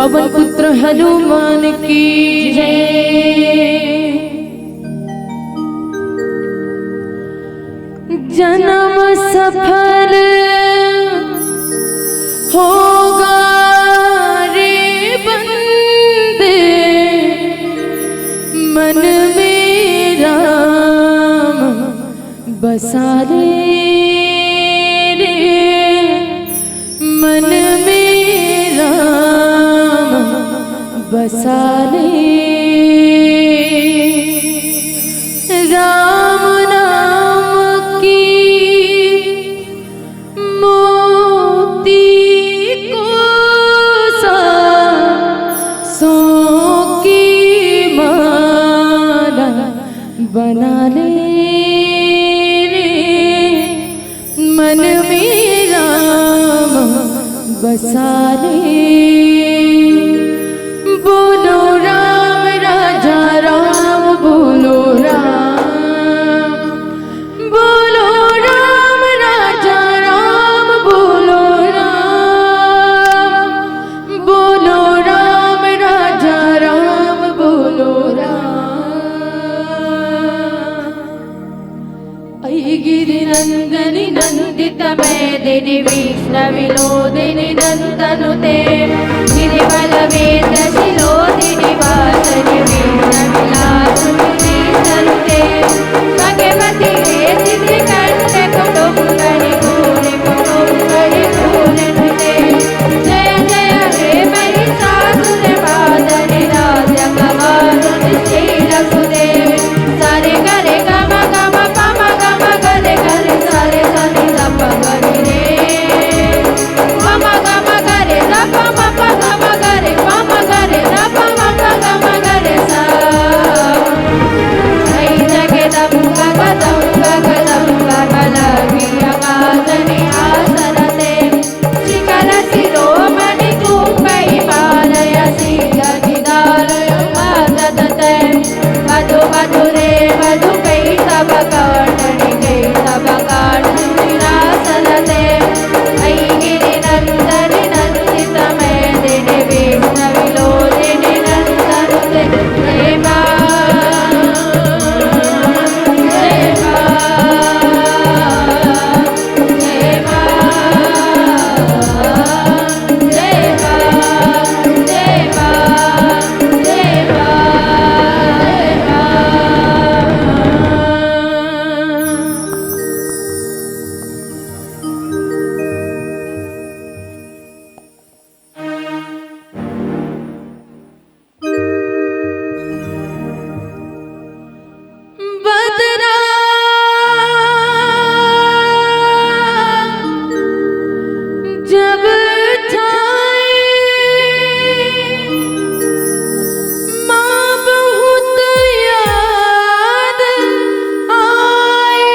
पवन पुत्र हनुमान की जय। जन्म सफल होगा रे बंदे, मन में राम बसा ले रे, मन में राम बसा ले। राम नाम की मोती को सांसों की माला बना ले रे, मन में राम बसा ले। बोलो राम राजा राम, बोलो राम, बोलो राम राजा राम, बोलो राम, बोलो राम राजा राम, बोलो राम। ऐ गिरिनंदनि नंदित मेदिनि विष्णुविनोदिनि नंदनुते, गिरिवलवेद शिरोदिनि वासनि वीणविलासुनि नंदनुते। भगवति हेतिनि कंठ कुटुंबनि भूरि कुटुंबनि भूरि नुते। जय जय हे महिषासुर वादनि राज कवारुनि श्रीरघुदेव। सारे गरे गम गम पम गम गरे गरे सारे सनि दप गरि रे, मम गम गरे दप मप गम गरे पम गरे दप मप गम गरे सा। ऐ जगदम्ब गदम्ब गदम्ब गलगिय गादनि आसरते। शिखर शिरोमणि कुम्भै पालय श्रीगदिदारय माददते। मधु मधुरे मधु कैतव काटनि कैतव काटनि नासरते। ऐ गिरिनंदनि नंदित मेदिनि विष्णुविनोदिनि नंदनुते। जय मां जय मां जय मां जय मां जय मां जय बदरा जब छाए माँ बहुत याद आए।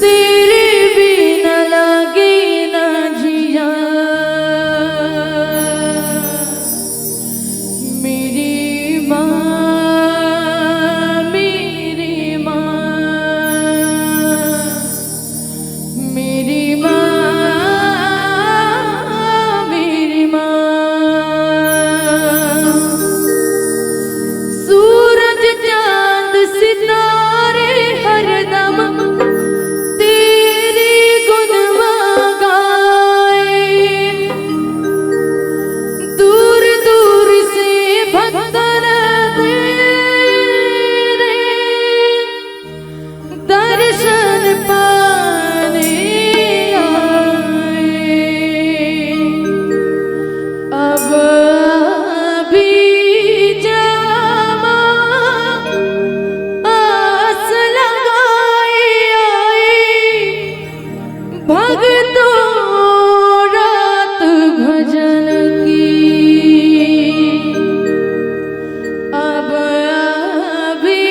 तेरे बिना लागे ना जिया, मेरी माँ मेरी माँ मेरी माँ मेरी माँ। सूरज चांद सितारे हरदम तेरी गुणगान गाए। दूर दूर से भक्तन तेरे दर्शन पाने आए। अब भी जामा आस लगाए आए। भक्तों रात भजन की, अब भी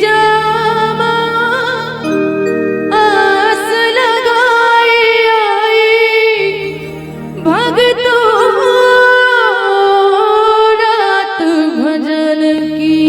जामा आस लगाए आए। भक्तों रात भजन की।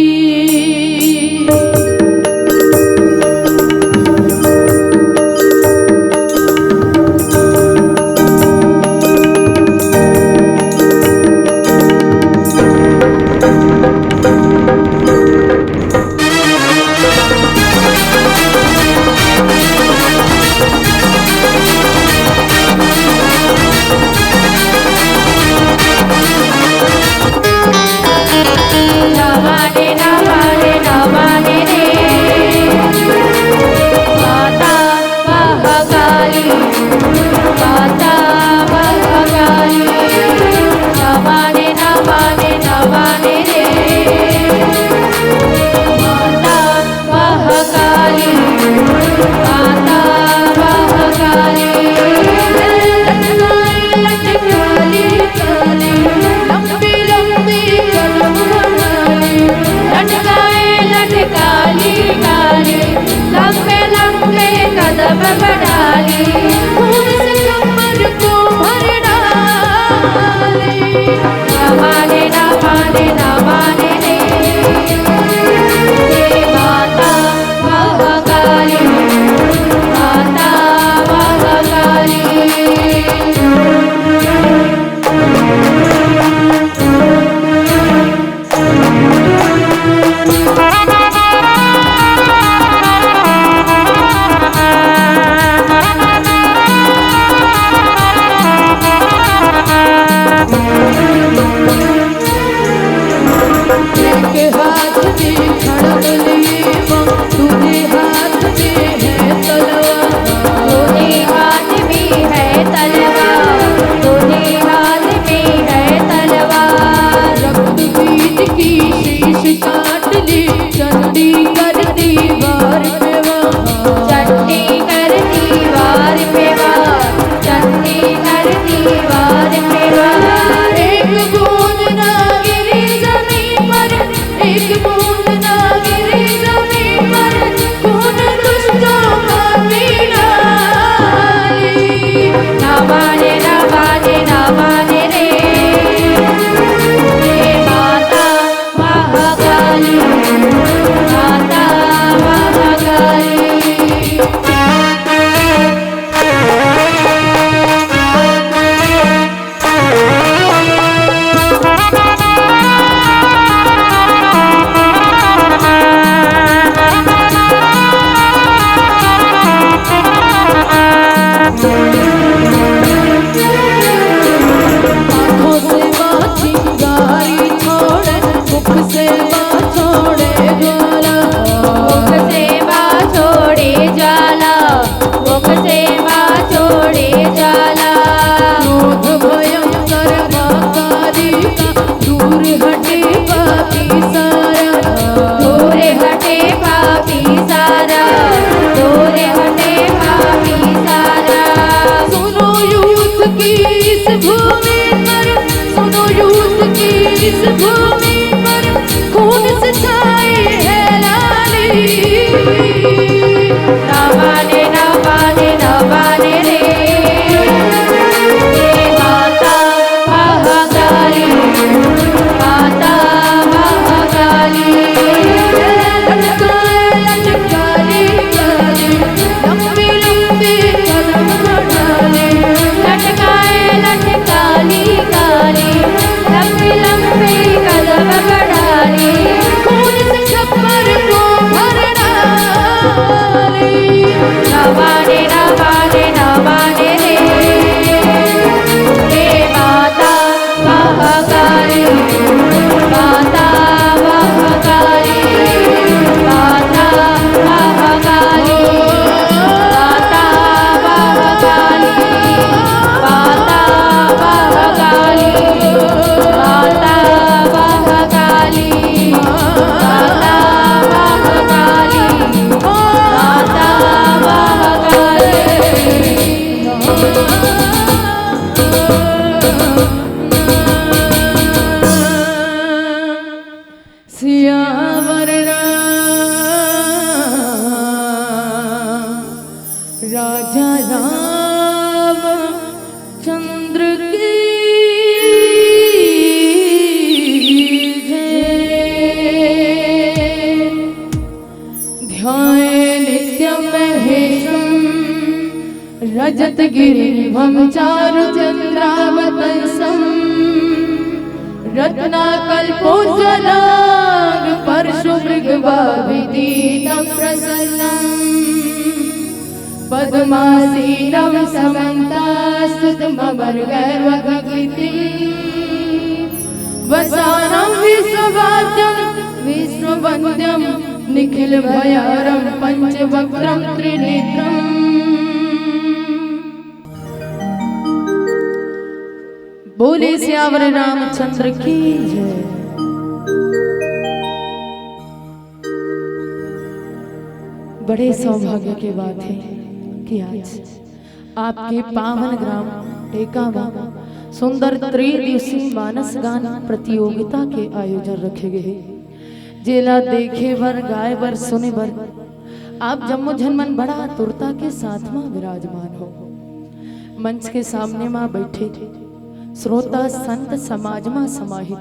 पे वार, चंडी धरती वार पे वार। एक बूंद ना गिरी जमीन पर, एक बूंद ना गिरी जमीन पर, खून दुष्टों का पीड़ाई। ना माने ना माने ना माने रे, हे माता महाकाली, माता महाकाली। आँखों से बात चिंगारी छोड़े, मुख से बात छोड़े ज्वाला। मुख से माँ छोड़े ज्वाला, मुख से माँ छोड़े ज्वाला। क्रोध भयंकर महाकाली का, दूर हटे पापी सारा। दूर हटे पापी सारा, दूर हटे पापी सारा। सुनो यूथ की इस भूमि पर, सुनो यूथ की इस भूमि पर, खून से छाई है लाली। ना माने ना माने ना माने रे, हे माता महाकाली, माता महाकाली। लटकाए लटकाली काली, लंबी लंबी कदम बढ़ाले। लटकाए लटकाली काली, लंबी लंबी कदम बढ़ाली। खून से छप्पर को भर डाली। ना माने ना माने ना माने रे, हे माता महाकाली, माता महाकाली, माता महाकाली, माता महाकाली, माता महाकाली, माता महाकाली, माता महाकाली, माता महाकाली। सियावर राजा राम चंद्र की जय। ध्याये नित्यं महेशं रजत गिरिभं चारुचन्द्रावतंसं, रत्नाकल्पोज्ज्वलांग परशुमृगवाभिदीतं प्रसन्नं, पद्मासीनं समन्तास्तुतममर्गैर्वगगीतिं, वसानं विश्ववाद्यं विश्ववन्द्यं निखिलभयारं पंचवक्त्रं त्रिनेत्रम्। बोले सियावर रामचंद्र की जय। बड़े सौभाग्य की बात है कि आज आपके पावन ग्राम टेकावा सुंदर त्रिदिवसीय मानस गान प्रतियोगिता के आयोजन रखे गए। जेला देखे बर गाय बर सुने बर आप जम्मो झनमन बड़ा आतुरता के साथ मां विराजमान हो। मंच के सामने मां बैठे श्रोता संत समाज में समाहित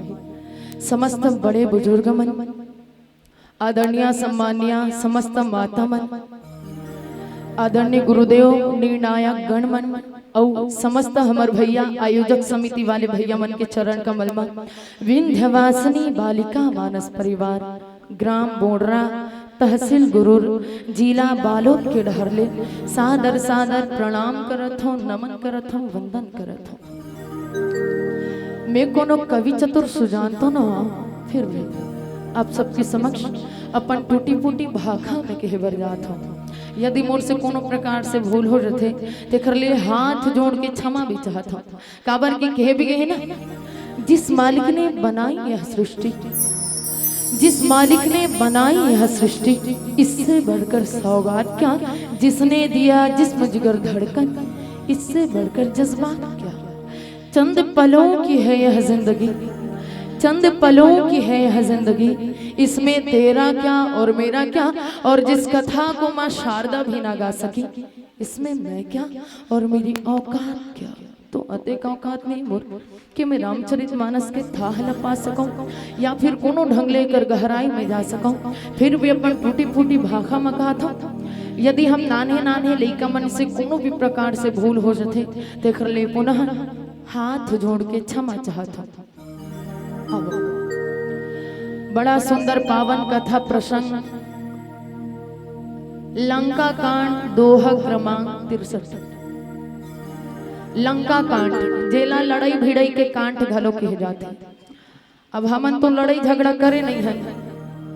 समस्त बड़े बुजुर्ग मन, आदरणीय सम्मानिया समस्त माता मन, आदरणीय गुरुदेव निर्णायक गण मन और समस्त हमर भैया आयोजक समिति वाले भैया मन के चरण कमल में विंध्यवासिनी बालिका मानस परिवार ग्राम बोडरा तहसील गुरूर जिला बालोद के डहरले सादर सादर प्रणाम करत हो, नमन करत हो, वंदन करत हो। मैं कोनो कवि चतुर सुजान तो न हो, फिर भी आप सबके समक्ष अपन टूटी फूटी भाखा में कहे बर जात हो। यदि मोर से कोनो प्रकार से भूल हो रहे ते कर लिए हाथ जोड़ के क्षमा भी चाहत हो। काबर की कहे भी गए ना, जिस मालिक ने बनाई यह सृष्टि जिस मालिक ने बनाई यह सृष्टि, इससे बढ़कर सौगात क्या, जिसने दिया जिस्म जिगर धड़कन, इससे बढ़कर जज्बात क्या। चंद पलों की है यह जिंदगी, चंद पलों की है यह जिंदगी, इसमें तेरा क्या और मेरा क्या, और जिस कथा को माँ शारदा भी ना गा सकी, इसमें मैं क्या और मेरी औकात क्या। तो अतेक औकात नहीं मोर कि मैं रामचरितमानस के थाह न पा सकूं, या फिर कोनो ढंग लेकर गहराई में जा सकूं, फिर भी अपन टूटी फूटी भाखा मका था। यदि हम नाने नाने लइका मन से कोनो भी प्रकार से भूल हो जाते, तेकर ले पुनः हाथ जोड़ के क्षमा चाहता। अब बड़ा सुंदर पावन कथा प्रसंग, लंका कांड दोहा क्रमांक 63। लंका कांड जेला लड़ाई भिड़ाई के कांड घलो कहे जाते। अब हमन तो लड़ाई झगड़ा करे नहीं है,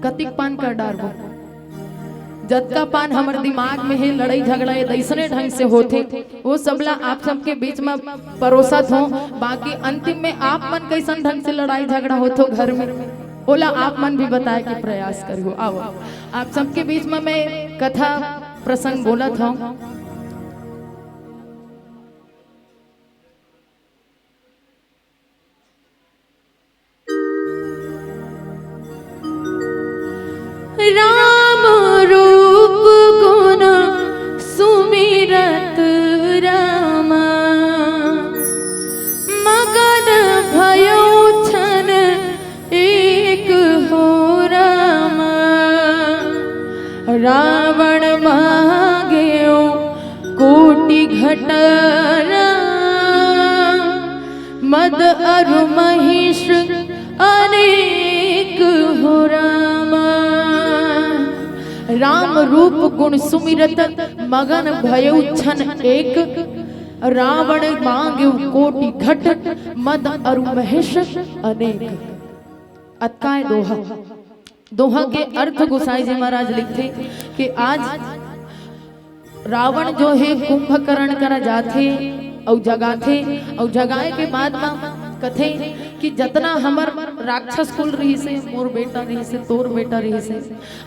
कतिक पान कर डारबो, जतका पान हमर दिमाग में है लड़ाई झगड़ा ये दैसने ढंग से होते, वो सबला आप सबके बीच में परोसत हो। बाकी अंतिम में आप मन कैसन ढंग से लड़ाई झगड़ा होतो घर में, ओला आप मन भी बताए के प्रयास करो। आओ आप सबके बीच में मैं कथा प्रसंग बोलत हूँ। राम रूप गुण सुमिरत रामा, मगन भयो छन एक हो रामा। रावण मांग्यो कोटि घट मद अरु महिष अनेक हो रामा। राम रूप गुण सुमिरत मगन भयो छन एक, रावण मांग्यो कोटि घट मद अरु महेश अनेक। अतकाय दोहा, दोहा के अर्थ गोसाई जी महाराज लिखते कि आज रावण जो है कुंभकर्ण करा जाथे और जगाथे, और जगाए के बाद में कथे कि जतना हमर राक्षस कुल रही से, मोर बेटा रही से, तोर बेटा रही से,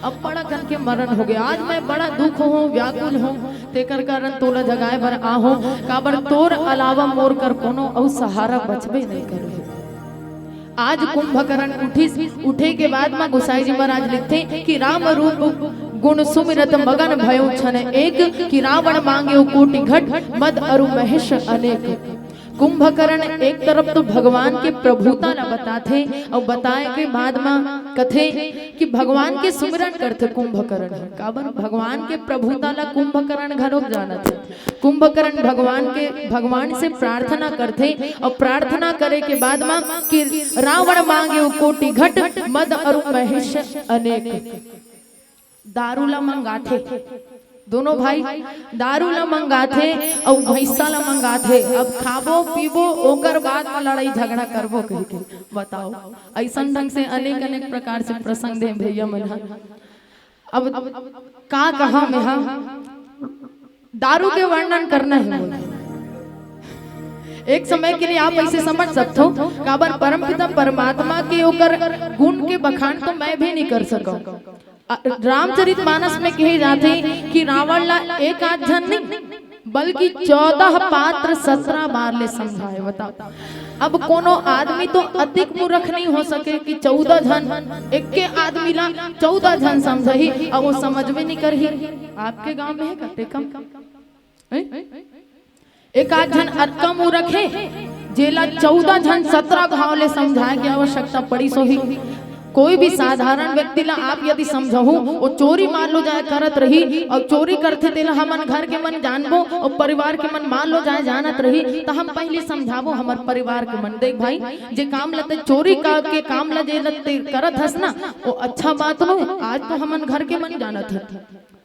अब बड़ा कन के मरण हो गया। आज मैं बड़ा दुख हो व्याकुल हो, तेकर कारण तोला जगाए बर आहो, काबर तोर अलावा मोर कर कोनो और सहारा बचबे नहीं करे। आज कुंभकर्ण उठे के बाद में गोसाई जी महाराज लिखते कि राम रूप गुण सुमिरत मगन भयो छन एक, कि रावण मांगे कोटि घट मद अरु महेश अनेक। कुंभकर्ण एक तरफ तो भगवान के प्रभुता ला बताथे, और बताए के बाद में कथे कि भगवान के सुमिरन करते कुंभकर्ण। काबर भगवान के प्रभुता ला कुंभकर्ण घरों जानत है। कुंभकर्ण भगवान से प्रार्थना करते, और प्रार्थना करे के बाद में कि रावण मांगे कोटि घट मद अरु महेश अनेक। दारू ला मंगाथे, दोनों भाई दारू ला मंगाथे और भैंसा ला मंगाथे। अब खाबो पीबो ओकर बाद में लड़ाई झगड़ा करबो कह के बताओ। ऐसा ढंग से अनेक अनेक प्रकार से प्रसंग दे भैया मन। अब का कहा में दारू के वर्णन करना है बोला। एक समय के लिए आप ऐसे समझ सकते हो, काबर परमपिता परमात्मा के ओकर गुण के बखान तो मैं भी नहीं कर सकूं। रामचरितमानस में कहे जाते कि रावण ला एक आध जन नहीं बल्कि 14 पात्र 17 बार ले समझाए। बताओ अब कोनो आदमी तो अधिक मूर्ख नहीं हो सके कि 14 जन एक के आदमी ला 14 जन समझही और वो समझ में नहीं करही। आपके गांव में है कते कम एक आध जन अटका मूर्ख है, जेला 14 जन 17 घाव ले समझाए की आवश्यकता पड़ी सोही। कोई भी साधारण व्यक्ति ला आप यदि समझाऊ, वो चोरी मान लो जाए करत रही, और चोरी करते तेला हमन घर के मन जानबो और परिवार के मन मान लो जाए जानत रही, तो हम पहले समझाबो हमर परिवार के मन। देख भाई जे काम लते चोरी के काम ला जे लते करत हस ना, वो अच्छा बात नो। आज तो हमन घर के मन जानत है,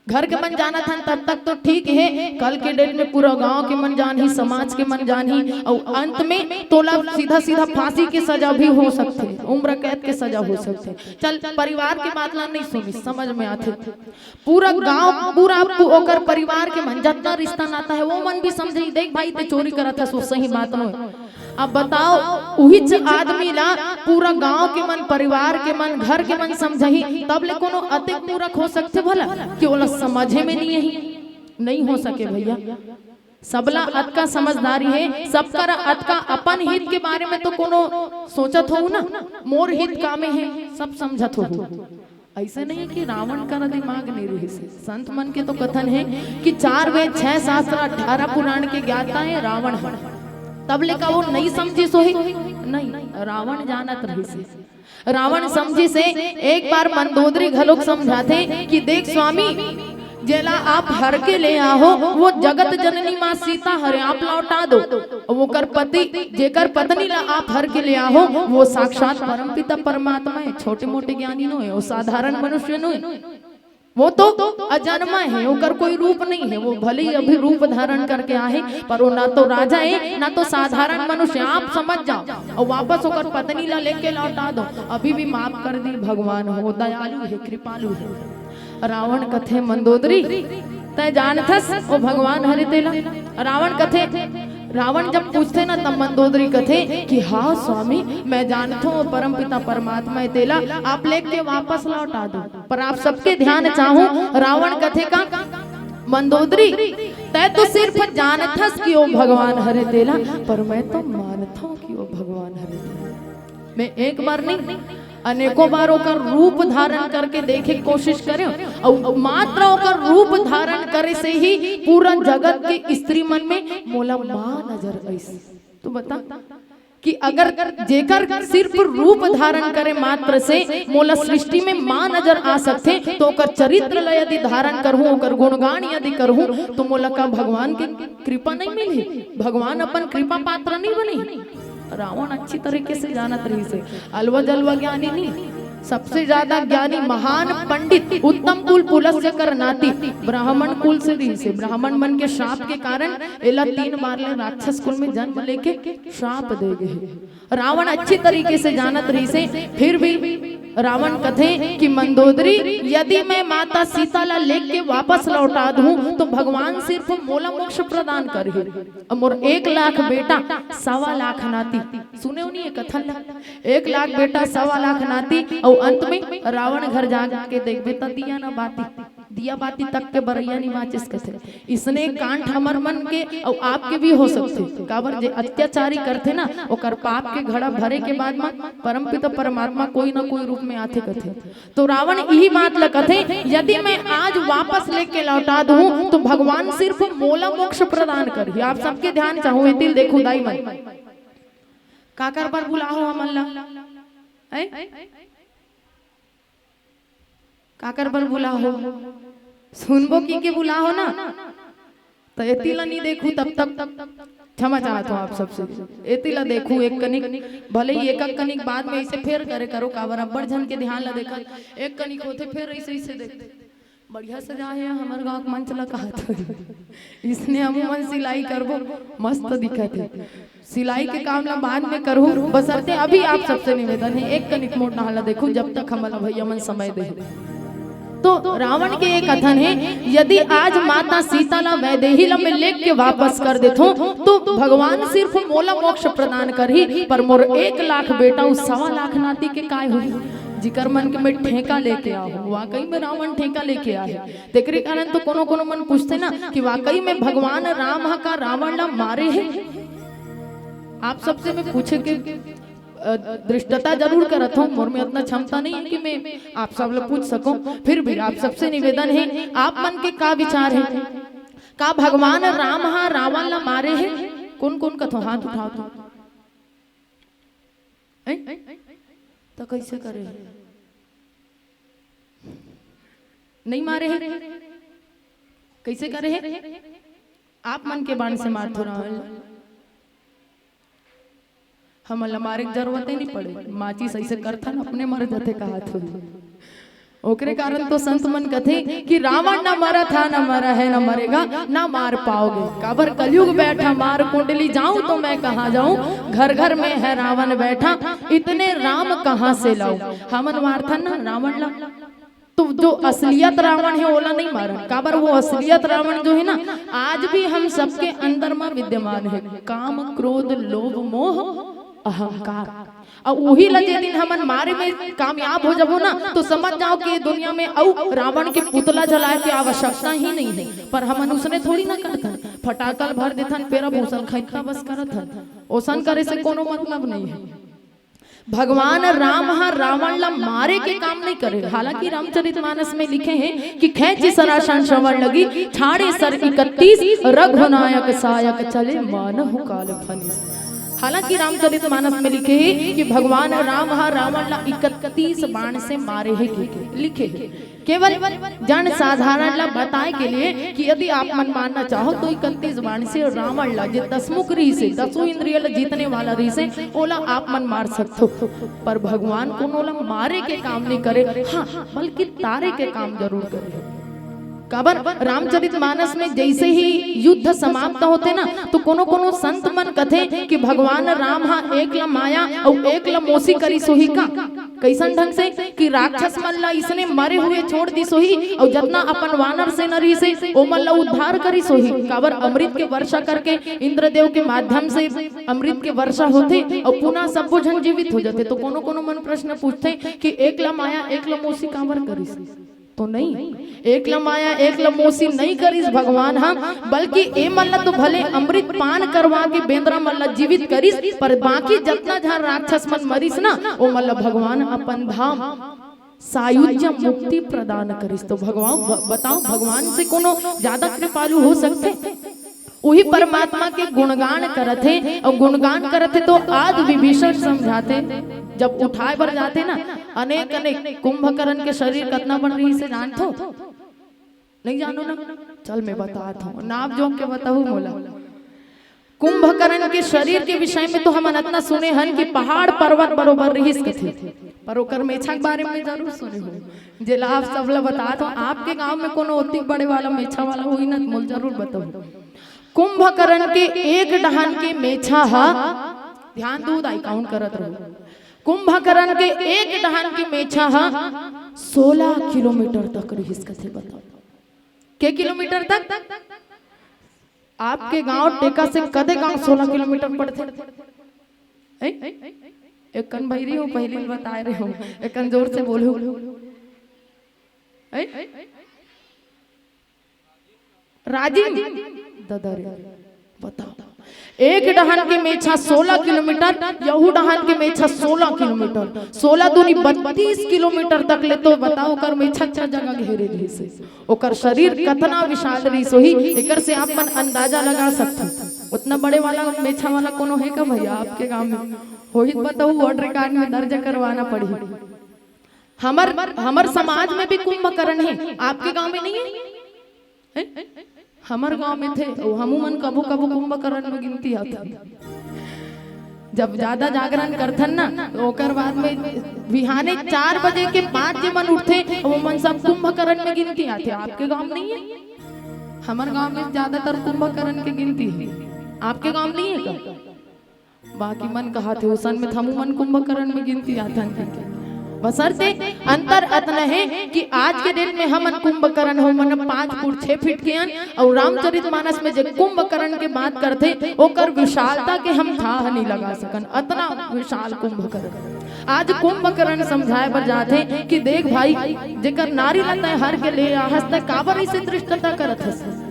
घर के मन जाना था तब तक तो ठीक है, कल के डेट में पूरा गांव के मन जान ही, समाज के मन जान ही, और अंत में तोला सीधा सीधा फांसी की सजा भी हो सकती है, उम्र कैद के सजा हो सकती है। चल परिवार के बात ला नहीं सुनी, समझ में आते पूरा गांव पूरा ओकर परिवार के मन जितना रिश्ता नाता है वो मन भी समझे। देख भाई ते चोरी करा था सो सही बात न, अब बताओ वही आदमी ला पूरा गांव के मन, परिवार के मन, घर के मन समझही, तब ले कोनो अतिक मूर्ख हो सकते भला कि ओला समझे में नहीं हो सके भैया। सबला अत का समझदारी है, सबका अत का अपन हित के बारे में तो कोनो सोचत हो ना, मोर हित का में है सब समझत हो। ऐसे नहीं कि रावण का दिमाग नहीं रही से। संत मन के तो कथन है कि 4 वेद 6 शास्त्र 18 पुराण के ज्ञाता है रावण है, तब लेका वो नहीं समझी सोही नहीं, रावण जानत रही से। रावण समझी से एक बार मंदोदरी घलोक समझाते कि देख स्वामी, जेला आप हर के ले आहो वो जगत जननी माँ सीता हरे आप लौटा दो, वो कर पति जेकर पत्नी ला आप हर के ले आहो वो साक्षात परमपिता परमात्मा है, छोटे मोटे ज्ञानी नो है, वो साधारण मनुष्य नो है, वो तो अजन्मा है, वो कर कोई रूप नहीं है, वो भले ही अभी रूप धारण करके आए पर वो ना तो राजा है ना तो साधारण मनुष्य। आप समझ जाओ और वापस होकर पत्नी ला लेके लौटा दो, अभी भी माफ कर दी भगवान हो, दयालु है, कृपालु है। रावण कथे मंदोदरी तय जानथस वो भगवान हरि तेला। रावण कथे, रावण जब पूछते ना तब मंदोदरी कथे कि हाँ स्वामी मैं जानता हूँ परमपिता परमात्मा है तेला, आप लेके वापस लौटा दो। पर आप सबके ध्यान चाहूं, रावण कथे का मंदोदरी तय तो सिर्फ जानथस कि वो भगवान हरि तेला, पर मैं तो मानता हूँ कि वो भगवान हरि तेला। मैं एक बार नहीं अनेकों बार होकर रूप धारण करके देखे कोशिश करें, और मात्र होकर रूप धारण करे से ही पूरा जगत के स्त्री मन में मोला माँ नजर ऐसी। तो बता कि अगर जेकर सिर्फ रूप धारण करे मात्र से मोला सृष्टि में माँ नजर आ सकते, तो ओकर चरित्र ला यदि धारण करहूं, ओकर गुणगान यदि करहूं, तो मोला का भगवान की कृपा नहीं मिली, भगवान अपन कृपा पात्र नहीं बनी। रावण अच्छी तरीके से जानत रही से, अलवा जलवा ज्ञानी नहीं, सबसे ज्यादा ज्ञानी महान पंडित उत्तम कुल पुलस्त्य कर नाती ब्राह्मण कुल से रही से। ब्राह्मण मन के श्राप के कारण एला 3 बार ले राक्षस कुल में जन्म लेके श्राप दे गए। रावण अच्छी तरीके से जानत रही से, फिर भी रावण कथे कि मंदोदरी यदि मैं माता सीता ला लेके वापस लौटा दूं तो भगवान सिर्फ मोला मोक्ष प्रदान करे, मोर 1 लाख बेटा 1.25 लाख नाती। सुने हो नहीं कथन ला, 1 लाख बेटा 1.25 लाख नाती, और अंत में रावण घर जा के देखबे त दिया ना बाती, दिया बाती तक के बरैया नहीं माचिस कथे। इसने कांठ हमर मन के और आपके भी हो सकते, काबर जे अत्याचारी करते ना ओकर पाप के घड़ा भरे के बाद में परमपिता परमात्मा कोई ना कोई रूप में आते कथे। तो रावण यही बात ल कथे, यदि मैं आज वापस लेके लौटा दूं तो भगवान सिर्फ मोला मोक्ष प्रदान करी। आप सबके ध्यान चाहूँ दिल देखो दाई मन काकर पर बुलाओ हमन ला, काकर पर बुलाओ, सुनबो की बुलाओ ना, तो एतिला नहीं देखू तब तक क्षमा चाहता हूँ आप सबसे, एतिला देखू एक कनिक, भले ही एक कनिक बाद में ऐसे फेर करे करो, काबर अब्बड़ झन के ध्यान ला देखा एक कनिक होते फिर ऐसे देखते बढ़िया सजा है हमारे गाँव का मंच ला कहा था इसने अमूमन सिलाई करबो मस्त दिखत है, सिलाई के काम ला बाद में करूँ बसरते अभी आप सबसे निवेदन है एक कनिक मोड़ नहाला देखो जब तक हमारा भैया मन समय दे। तो रावण के एक कथन है, यदि आज माता सीता ला वैदेही ला में लेके वापस कर देथो तो भगवान सिर्फ मोला मोक्ष प्रदान करही, पर मोर 1 लाख बेटा उस 1.25 लाख नाती के काय हुई जिकर मन के में ठेका लेके आओ। वाकई में रावण ठेका लेके आए, तेकरे कारण तो कोनो कोनो मन पूछते ना कि वाकई में भगवान राम का रावण ला मारे है। आप सबसे मैं पूछे के दृष्टता जरूर करत हूँ, मोर में इतना क्षमता नहीं है कि मैं आप सब लोग पूछ सकूं, फिर भी आप सबसे निवेदन है आप मन के का विचार है, का भगवान राम हा रावण ला मारे है? कौन कौन कथो हाथ उठाओ तो कैसे करे, नहीं मारे है कैसे करे है? आप मन के बाण से मार थोड़ा हम हमारे जरूरत ही नहीं पड़े, माचिस ऐसे करता न अपने मर जाते कहा थोड़ी। ओकरे कारण तो संत मन कथे कि रावण ना मरा था ना मरा है ना मरेगा ना मार पाओगे, काबर कलयुग बैठा मार कुंडली जाऊं तो मैं कहाँ जाऊं, घर घर में है रावण बैठा इतने राम कहाँ से लाऊं। हमन मारथा ना रावण ला, तो जो असलियत रावण है ओला नहीं मारा, काबर वो असलियत रावण जो है ना आज भी हम सबके अंदर में विद्यमान है, काम क्रोध लोभ मोह अहंकार। और वही लजे दिन हमन मारे में कामयाब हो जाबो ना तो समझ जाओ कि दुनिया में औ रावण के पुतला जलाए के आवश्यकता ही नहीं है। पर हमन उसने थोड़ी ना करथन, फटाकल भर देथन पेरा भूषण खैता बस करथन, ओसन करे से कोनो मतलब नहीं है। भगवान राम रावण ला मारे के काम नहीं करे। हालांकि रामचरितमानस में लिखे हैं कि खेची सरासन श्रवण लगी छाड़े सर 31 रघुनायक सायक चले मानहु काल फनिस। हालांकि रामचरितमानस में लिखे हैं कि भगवान राम रावण ला 31 बाण से मारे है, लिखे है। केवल जन साधारण ला बताए के लिए कि यदि आप मन मानना चाहो तो 31 बाण से रावण ला जे 10 मुख रही से 10 इंद्रिय ला जीतने वाला रही से ओला आप मन मार सकते हो। पर भगवान को ओला मारे के काम नहीं करे, हाँ बल्कि तारे के काम जरूर करे। काबर रामचरितमानस में जैसे ही युद्ध समाप्त होते ना तो कोनो कोनो संत मन कथे कि भगवान राम एक ला माया और एक ला मोसी करी सोही का। कैसन ढंग से कि राक्षस मन ला इसने मरे हुए छोड़ दी सोही और जितना अपन वानर से नरी से ओ मन ला उद्धार करी सोही। काबर अमृत के वर्षा करके इंद्रदेव के माध्यम से अमृत के वर्षा होते और पुनः सब जन जीवित हो जाते। तो कोनो कोनो मन प्रश्न पूछते कि एक ला माया एक ला मोसी काबर करी, तो नहीं, एक ला माया एक ला मोसी नहीं करिस भगवान, हाँ बल्कि ए मल्ला तो भले अमृत पान करवा के बेंद्रा मल्ला जीवित करिस, पर बाकी जितना जहाँ राक्षस मन मरिस ना ओ मल्ला भगवान अपन धाम सायुज्य मुक्ति प्रदान करिस। तो भगवान बताओ भगवान से कोनो ज्यादा कृपालु हो सकते? वही परमात्मा के गुणगान करते और गुणगान करते तो आज विभीषण समझाते जब उठाए बर जाते ना अनेक अनेक कुंभकर्ण के शरीर कितना बन रही से जानते हो? नहीं जानो ना, चल मैं बताता हूँ, नाम जोक के बताऊ मोला। कुंभकर्ण के शरीर के विषय में तो हम इतना सुने हन कि पहाड़ पर्वत बरोबर रहीस कथे, पर ओकर मेछा के बारे में जरूर सुने हो। जेला आप सब ला बतात हो, आपके गांव में कोनो ओती बड़े वाला मेछा वाला होई ना मोल जरूर बताओ। कुंभकर्ण के एक डहान के मेछा हा, ध्यान दो दाई काउंट करत रहो। कुंभकर्ण के एक डहान के मेछा हा 16 किलोमीटर तक रहीस कथे, बताओ के किलोमीटर तक? आपके गांव टेका से कदे गांव 16 किलोमीटर पड़ते? एक कन भैरी हो, पहले बता रहे हो, एक कन जोर से बोलो। राजीव ददर बताओ, एक डहान के मेछा 16 किलोमीटर, यहू डहान के मेछा 16 किलोमीटर, 16 दूनी 32 किलोमीटर तक ले। तो बताओ कर मेछा जगह घेरे रही से ओकर शरीर कितना विशाल रही सोही, एकर से आप मन अंदाजा लगा सकते। उतना बड़े वाला मेछा वाला कोनो है का भैया आपके गांव में? होई बताओ, वर्ड रिकॉर्ड में दर्ज करवाना पड़ी। हमर समाज में भी कुंभकर्ण है, आपके गांव में नहीं है? हमार गांव में थे, हमू मन कबो कबो कुंभकर्ण में गिनती आता। जब ज्यादा जागरण करथन ना तो ओकर बाद में बिहाने 4 बजे के 5 जे मन उठते वो मन सब कुंभकर्ण में गिनती आते। आपके गांव नहीं है? हमार गांव में ज्यादातर कुंभकर्ण के गिनती है, आपके गांव नहीं है का? बाकी मन कहा थे उसन में हमू मन कुंभकर्ण में गिनती आता। बसरते अंतर अतना है कि आज के दिन में हम कुंभकर्ण हो मन 5 फुट 6 फीट के अन, और रामचरितमानस में जो कुंभकर्ण के बात करते ओकर विशालता के हम था नहीं लगा सकन, अतना विशाल कुंभकर्ण। आज कुंभकर्ण समझाए पर जाते कि देख भाई जेकर नारी लता हर के ले हंसते काबर इसे दृष्टता करत है।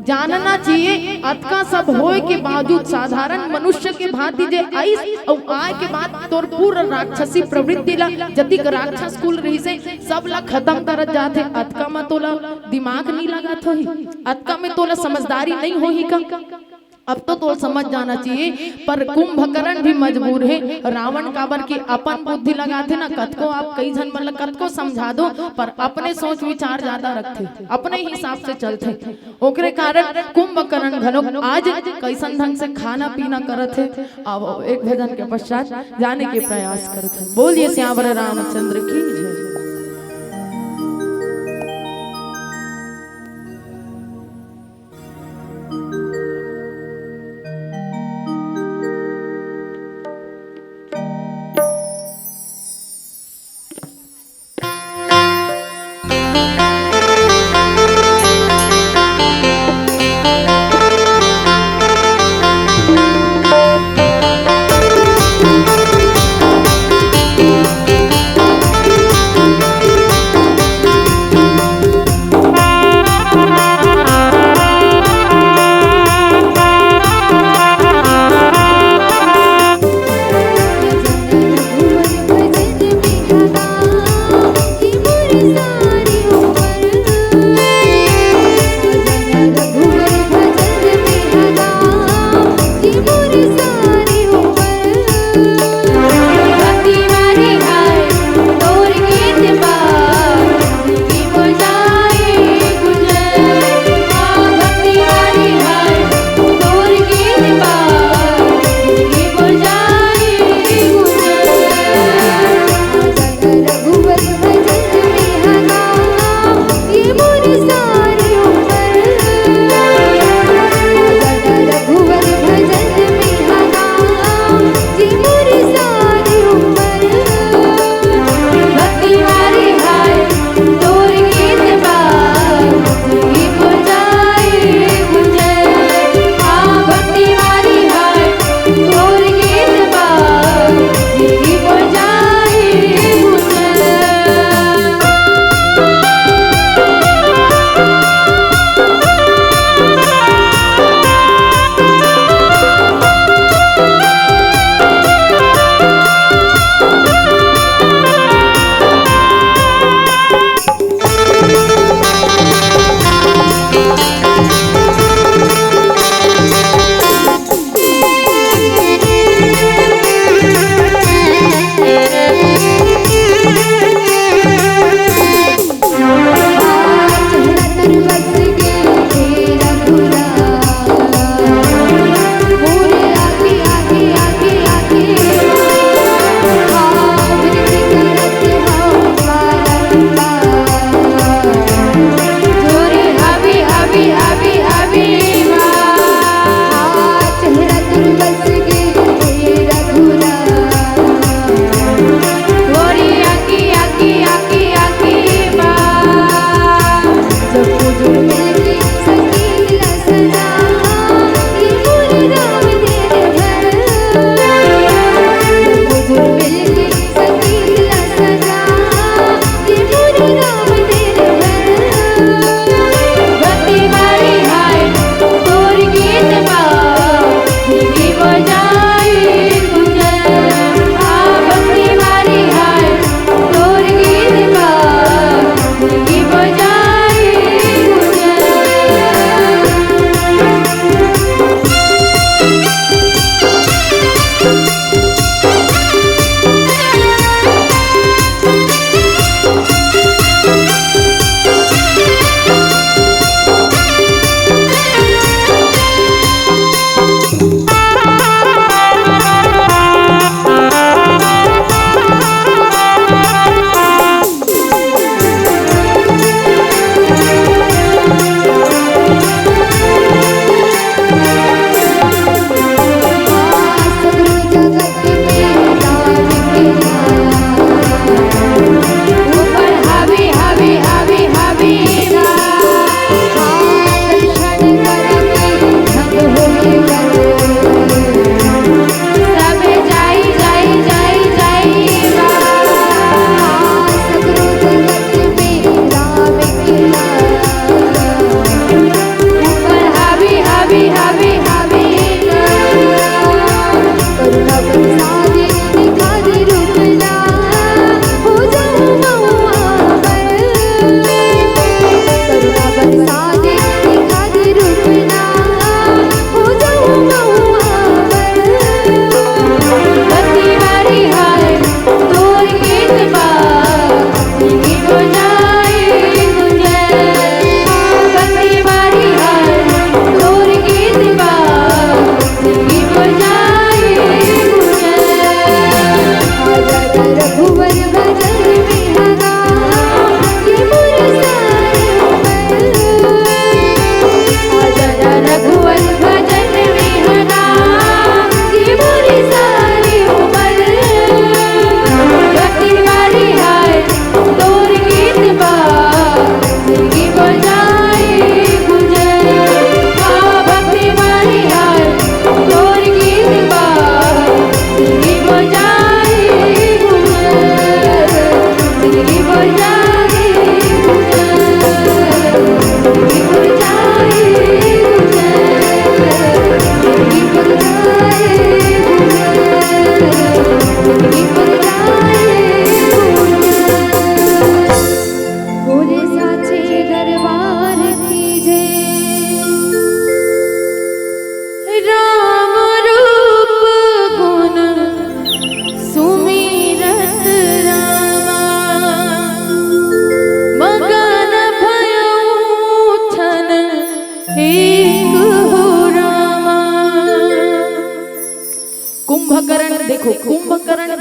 जानना चाहिए अतका सब होए के बावजूद साधारण मनुष्य के भांति जे आइस और आए के बाद तोर पूरा राक्षसी प्रवृत्ति ला जतिक राक्षस कुल रही से सब ला खत्म करत जाते। अतका में तोला दिमाग नहीं लगा थोही, अतका में तोला समझदारी नहीं होही का? अब तो समझ जाना चाहिए। पर कुंभकर्ण भी मजबूर है, रावण काबर की अपन बुद्धि लगाते ना, कतको आप कई जन मतलब कतको समझा दो पर अपने सोच विचार ज्यादा रखते, अपने हिसाब से चलते। ओकरे कारण कुंभकर्ण घनो आज कैसन ढंग से खाना पीना करत है। अब एक भजन के पश्चात जाने के प्रयास करते हैं। बोलिए श्यावर रामचंद्र की जय।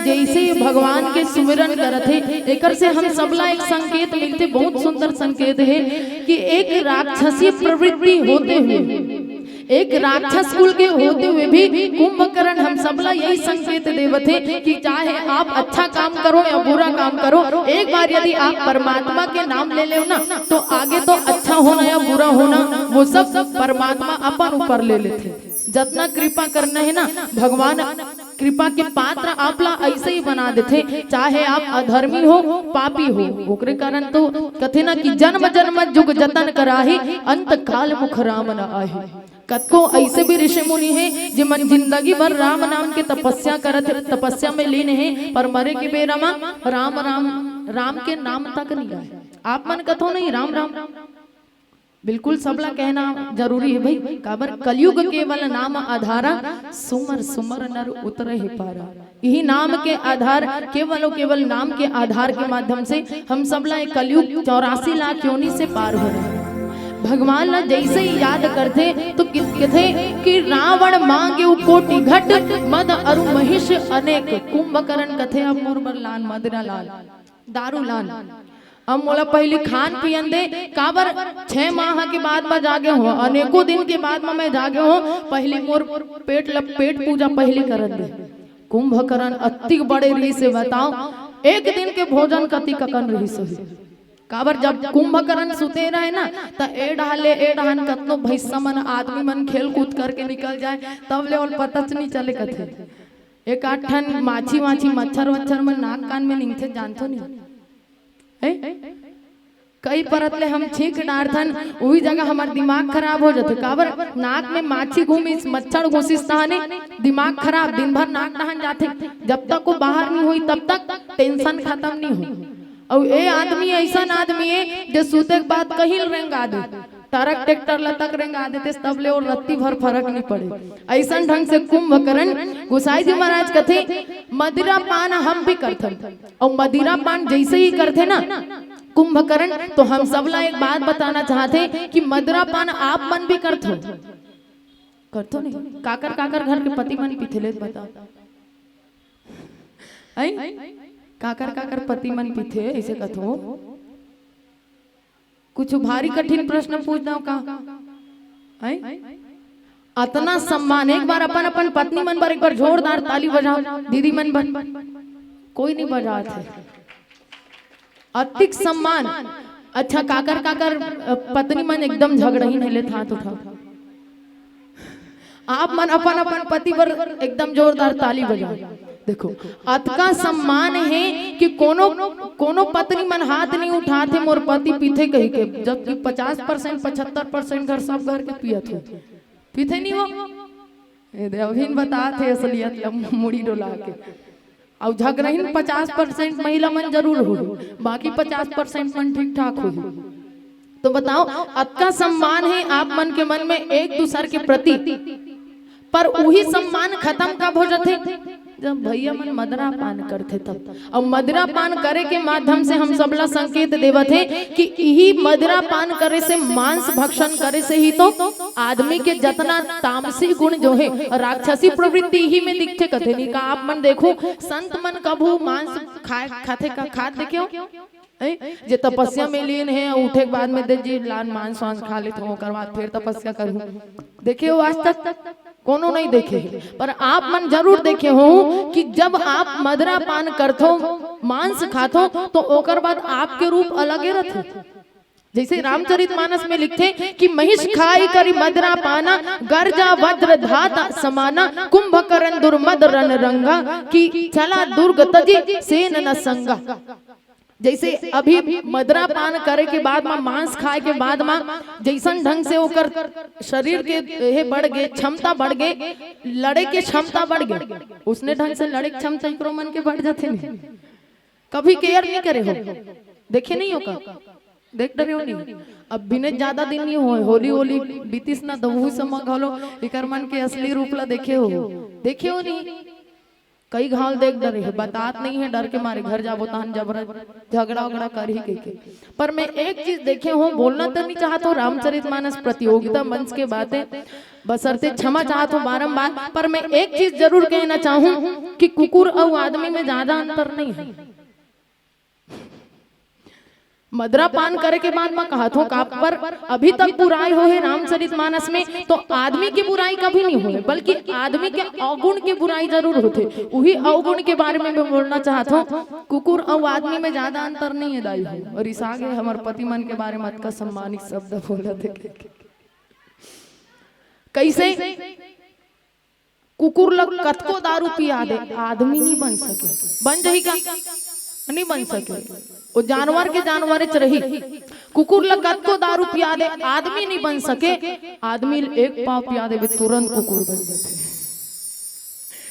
जैसे भगवान के सुमिरन करत है, एकर से हम सबला एक संकेत मिलते, बहुत सुंदर संकेत है कि एक राक्षसी प्रवृत्ति होते हुए, एक राक्षस कुल के होते हुए भी कुंभकर्ण हम सबला यही संकेत देवत है कि चाहे आप अच्छा काम करो या बुरा काम करो, एक बार यदि आप परमात्मा के नाम ले लो ना, तो आगे तो अच्छा होना या बुरा होना वो सब परमात्मा अपन ऊपर ले लेते। जितना कृपा करना है ना, भगवान कृपा के पात्र आपला ऐसे ही बना देते, चाहे आप अधर्मी हो पापी हो। ओकरे कारण तो कथे ना कि जन्म जन्म जुग जतन कराही, अंत काल मुख राम न आही। कतको ऐसे भी ऋषि मुनि है जो मन जिंदगी भर राम नाम के तपस्या करत, तपस्या में लीन है, पर मरे के बेरा में राम राम राम के नाम तक नहीं आए। आप मन कथो नहीं राम राम, बिल्कुल सबला कहना जरूरी है भाई। काबर कलयुग केवल नाम आधारा, सुमर सुमर नर उतर ही पारा। यही नाम के आधार, केवल नाम के आधार के माध्यम से हम सबला एक कलयुग 84 लाख योनि से पार हो रहे हैं। भगवान ना जैसे ही याद करते तो कहते कि रावण मांगे कोटि घट, मद अरु महिष अनेक। कुंभकर्ण कथे अब मोर बर लान मदरा लाल दारू लान, अब मोला पहले खान पियन दे। काबर 6 माह के बाद में जागे हो, अनेकों दिन के बाद में मैं जागे हो, पहले मोर पेट पूजा पहले करन दे। कुंभकर्ण अति बड़े रही से बताओ, एक दिन के भोजन कति ककन रही से। काबर जब कुंभकर्ण सुते रहे ना, तो ए डहान कतनो भैंसा मन आदमी मन खेल कूद करके निकल जाए, तब ले और पता नहीं चले कथे। एक आठ ठन माछी मच्छर वच्छर मन नाक कान में निंगथे, जानतो नहीं कई परत ले हम छींक डारथन, वही जगह हमार दिमाग खराब हो जाते। काबर नाक में माछी घूमिस मच्छर घुसिस तहने दिमाग खराब, दिन भर नाक डहन जाते। जब तक वो बाहर नहीं हुई तब तक टेंशन खत्म नहीं हुई। और ये आदमी ऐसा आदमी है जो सूते के बाद कहीं रेंगा दे, ट्रक ट्रैक्टर लतक रेंगा देते, तब ले और रत्ती भर फर्क नहीं पड़े। ऐसा ढंग से कुंभकर्ण गोसाई जी महाराज कथे मदिरा पान हम भी करते, और मदिरा पान जैसे ही करते ना कुंभकर्ण, तो हम सबला एक बात बताना चाहते कि मदिरा पान आप मन भी करते नहीं? काकर घर के पति मन पीते ले बताओ, काकर पति मन पीते ऐसे कथो। कुछ भारी कठिन प्रश्न पूछना का अतना सम्मान, एक बार अपन पत्नी मन पर एक बार जोरदार ताली बजाओ, दीदी मन बन कोई नहीं बजा थे। अतिक सम्मान। अच्छा काकर पत्नी मन एकदम झगड़ा ही नहीं ले था, तो था आप मन अपन पति पर एकदम जोरदार ताली बजाओ। देखो अतका सम्मान है कि कोनो पत्नी मन हाथ नहीं उठाते मोर पति पीते कही के, जबकि 50% 75% घर सब घर के पियत हो, पीते नहीं हो। अभी बताते असलियत मुड़ी डोला के, और झगड़हीन 50% महिला मन जरूर हो, बाकी 50% मन ठीक ठाक हो। तो बताओ अतका सम्मान है आप मन के मन में एक दूसरे के प्रति, पर वही सम्मान खत्म कब हो जाते जब भैया मन मदिरा पान करते तब। और मदिरा पान करे के माध्यम से हम सबला संकेत देवत है कि यही मदिरा पान करे से, मांस भक्षण करे से ही तो आदमी के जतना तामसी गुण जो है, राक्षसी प्रवृत्ति ही में दिखते कथे नहीं का। आप मन देखो संत मन कभू मांस खाते का खाद देखे जे तपस्या में लीन है, उठे के बाद में दे जी लान मांस वांस खा लेते हो, कर बाद फिर तपस्या करूं, देखे हो आज तक कोनो नहीं देखे। पर आप मन जरूर देखे हो कि जब आप मदिरा पान करथो, मांस खाथो, तो ओकर बाद आपके रूप अलग ही रहते। जैसे रामचरितमानस में लिखते कि महिष खाई करी मदिरा पाना, गर्जा वज्र धाता समाना, कुंभकर्ण दुर्मद रन रंगा, कि चला दुर्ग तजी सेन न संगा। जैसे अभी मदिरा पान करे के बाद में, मांस खाए के बाद में जैसन ढंग से ओकर शरीर के बढ़ गए, क्षमता बढ़ गए, लड़े के क्षमता बढ़ गए, उसने ढंग से लड़े की क्षमता एकरो मन के बढ़ जाते नहीं। कभी केयर नहीं करे हो, देखे नहीं हो का, देख रहे हो नहीं। अब बिने ज्यादा दिन नहीं हो, होली बीतीस ना दबू से मगलो एकर मन के असली रूप ला देखे हो नहीं। कई घाव देख डरे है, बातात नहीं है, डर के मारे घर जाबो तहन जबर झगड़ा कर ही के। पर मैं एक चीज देखे हूँ, बोलना तो नहीं चाहता हूँ, रामचरितमानस प्रतियोगिता मंच के बातें बसरते क्षमा चाहत हूँ बारम्बार, पर मैं एक चीज जरूर कहना चाहूँ कि कुकुर और आदमी में ज्यादा अंतर नहीं है। मदरा पान करे के बाद मैं कहत हूँ का पर अभी तक बुराई हो है रामचरितमानस में, तो आदमी की बुराई कभी नहीं हुई, बल्कि आदमी के अवगुण की बुराई जरूर होते। वही अवगुण के बारे में मैं बोलना चाहता हूँ। कुकुर और आदमी में ज्यादा अंतर नहीं है दाई हो। और इस आगे हमारे पति मन के बारे में का सम्मानित शब्द बोला थे। कैसे कुकुर लग कतको दारू पिया दे, आदमी नहीं बन सके। बन जाही का नहीं बन सके, वो जानवर के जानवर रही। कुकुर लग कतको दारू पिया दे, आदमी नहीं बन सके। आदमी एक पाव पिया दे तुरंत कुकुर बन जाते।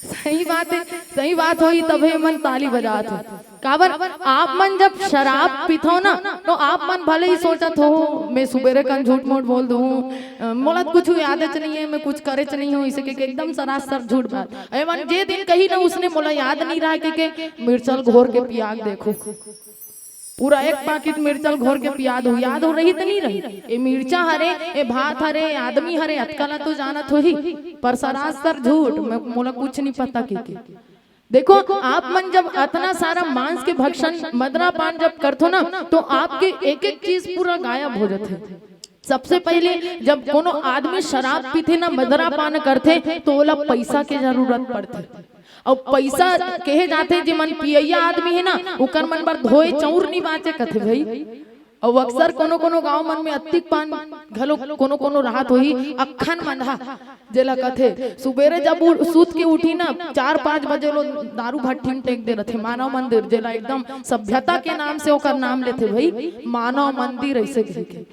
सही बात है, सही बात हुई तभी मन ताली बजात हो। काबर आप मन जब शराब पीथो ना, तो आप मन भले ही सोचत हो मैं सुबेरे कन झूठ मूठ बोल दूं, मोला कुछ याद नहीं है, मैं कुछ करे नहीं हूँ, इसे के एकदम सरासर झूठ बात। अरे मन जे दिन कही ना उसने मोला याद नहीं रहा के मिर्चल घोर के पियाग देखो, पूरा एक पैकेट मिर्चल घोर के पियाद हो, याद हो रही तो नहीं रही। ये मिर्चा हरे, ये भात हरे, आदमी हरे, अतकला तो जानत हो ही, पर सरासर झूठ। मैं मोला कुछ नहीं पता के। देखो आप मन जब इतना सारा मांस के भक्षण मदरा पान जब करते ना, तो आपके एक एक चीज पूरा गायब हो जाते। सबसे पहले जब कोनो आदमी शराब पीते ना, मदरा पान करते, तो ओला पैसा के जरूरत पड़ते। और पैसा कहे जाते जे मन पियैया आदमी है ना, उकर मन बर धोए चौर नहीं बाचे कथे भाई। और अक्सर कोनो कोनो गांव मन में अत्तिक पान घलो कोनो कोनो राहत होही, अखन मंधा जेला कथे। सुबेरे जब सूत के उठी ना 4-5 बजे लो दारू भट्टी में टेक दे रथे। मानव मंदिर जेला एकदम सभ्यता के नाम से ओकर नाम लेते भाई, मानव मंदिर ऐसे कह के,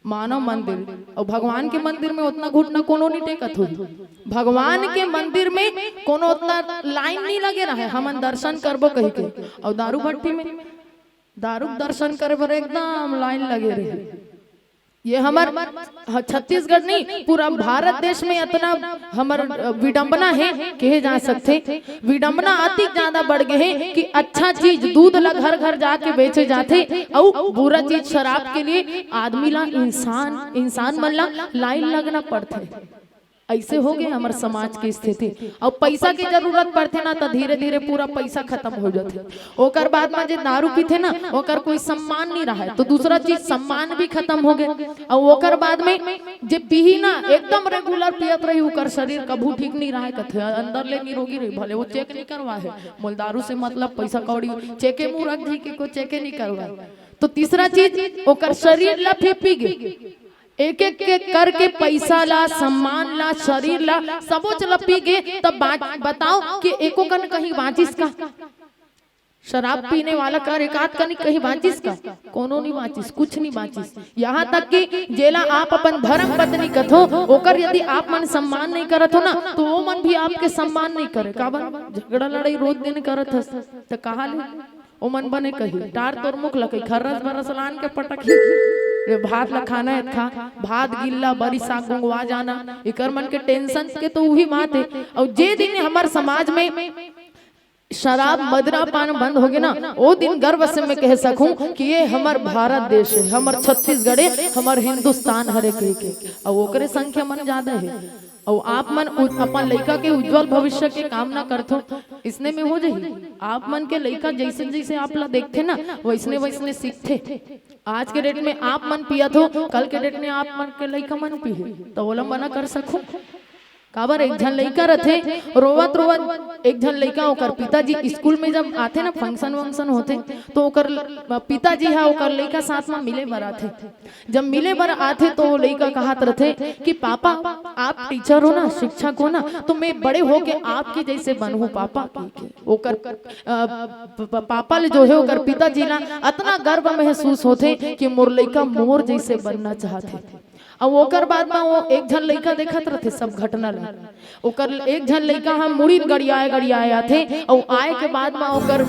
मानव मंदिर। और भगवान के मंदिर में उतना घुटना कोनो नहीं टेकत हो। भगवान के मंदिर में कोनो उतना लाइन नहीं लगे रहे, हम दर्शन करबो कह के। और दारू भट्टी में दारू दर्शन करे पर एकदम लाइन लगे रहे। ये हमार छत्तीसगढ़ नहीं पूरा भारत देश में इतना हमार विडंबना है कहे जा सकते। विडंबना अति ज्यादा बढ़ गए हैं कि अच्छा चीज दूध ला घर घर जाके बेचे जाते, और बुरा चीज शराब के लिए आदमी ला इंसान मन ला लाइन लगना पड़ते। ऐसे हो गए हमारे समाज की स्थिति। और पैसा की जरूरत पड़ते ना, तो धीरे धीरे पूरा पैसा खत्म हो जाते। ओकर बाद में जो दारू पीते ना, ओकर कोई सम्मान नहीं रहा है, तो दूसरा चीज सम्मान भी खत्म हो गए। और ओकर बाद में जो पी ना एकदम रेगुलर पियत रही, ओकर शरीर कभू ठीक नहीं रहा कथे, अंदर ले निरोगी रही। भले वो चेक नहीं करवा है, मोल दारू से मतलब पैसा कौड़ी चेके मुँह रख दी के को चेके नहीं करवा। तो तीसरा चीज ओकर शरीर ला फेंपी गई, एक एक के करके पैसा ला, सम्मान ला, शरीर ला, सबोच लपी गे। तब बताओ कि एको कन कहीं बाचिस का? शराब पीने वाला कर एकाध कन कहीं बाचिस का? कोनो नहीं बाचिस, कुछ नहीं बाचिस। यहाँ तक कि जेला आप अपन धर्म पत्नी कथो, ओकर यदि आप मन सम्मान नहीं करत हो ना, तो वो मन भी आपके सम्मान नहीं करे। काबर झगड़ा लड़ाई रोज दिन करत हस, तो कहा ले ओ मन बने कही टार तोर मुख लकई खर्रस बरस लान के पटकी। भात ला खाना है खा, भात गिल्ला बरी साग गुंगवा जाना, इकर मन के टेंशन के तो वही बात है। और जे दिन हमारे समाज में शराब मदरा पान बंद हो गए ना, वो दिन गर्व से मैं कह सकूं कि ये हमार भारत देश है, हमार छत्तीसगढ़ है, हमार हिंदुस्तान हरे के। और ओकरे संख्या मन ज्यादा है। और आप मन अपन लड़का के उज्जवल भविष्य के कामना करथो, इसने में हो जाही। आप मन के लड़का जैसे जैसे आप ला देखते ना, वैसने वैसने सीखते। आज के डेट में आप मन पिया थो, कल के डेट में आप मन के लड़का मन पी, तो ओला मना कर सकूं। काबर एक झन लड़का रथे रोवत रोवत, एक झन लड़का ओकर पिताजी स्कूल में जब आते ना फंक्शन वंक्शन होते, तो ओकर पिताजी है ओकर लड़का साथ में मिले बर आते। जब मिले बर आते तो वो लड़का कहत रथे कि पापा आप टीचर हो ना, शिक्षक हो ना, तो मैं बड़े हो के आपके जैसे बनूं पापा। ओकर पापा ले जो है ओकर पिताजी ला इतना गर्व महसूस होते कि मोर लड़का मोर जैसे बनना चाहते। और ओकर बाद में वो एक झन लड़का देखत रहे सब घटना ला। ओकर एक झन लड़का हम मुड़ी गड़ियाए आथे, और आए के बाद में ओकर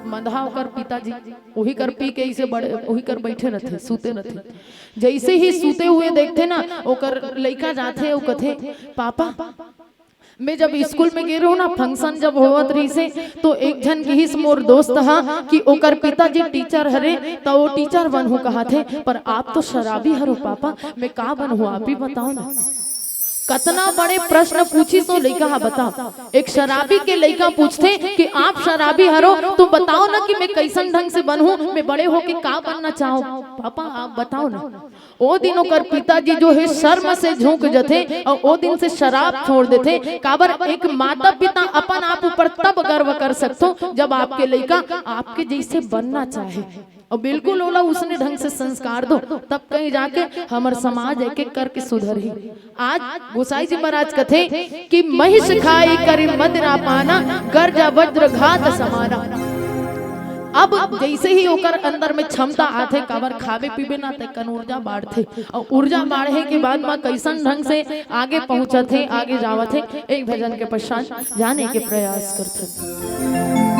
मंधा ओकर पिताजी वही कर पी के इसे बड़े वही कर बैठे रहते, सूते रहते। जैसे ही सूते हुए देखते ना, ओकर लड़का जाते ओ कथे पापा मैं जब स्कूल में गे रहा हूँ ना, फंक्शन जब होवत रही से, तो एक झन गिहिस मोर दोस्त हा कि ओकर पिताजी टीचर हरे, तो वो टीचर बनहु कहा थे, पर आप तो शराबी हरो पापा, मैं का बनहु आप ही बताओ ना। कतना बड़े प्रश्न पूछी सो लइका हा बताओ। एक शराबी के लइका पूछते कि आप शराबी हरो, तुम बताओ ना कि मैं कैसन ढंग से बनूं, मैं बड़े होके का बनना चाहूं। पापा आप बताओ ना। ओ दिन ओकर पिताजी जो है शर्म से झुक जथे और ओ दिन से शराब छोड़ देते। काबर एक माता पिता अपन आप ऊपर तब गर्व कर सकते जब आपके लइका आपके जैसे बनना चाहे और बिल्कुल ओला उसने ढंग से संस्कार दो, तब कहीं जाके हमार समाज एक एक करके सुधर ही। आज गोसाई जी महाराज कथे कि महिष खाई करी मदिरा पाना, गर्जा वज्र घात समाना। अब जैसे ही ओकर अंदर में क्षमता आथे काबर खावे पीबे ना ते कन ऊर्जा बाढ़थे और ऊर्जा बाढ़े के बाद में कैसन ढंग से आगे पहुंचथे आगे जावथे। एक भजन के पश्चात जाने के प्रयास करथे।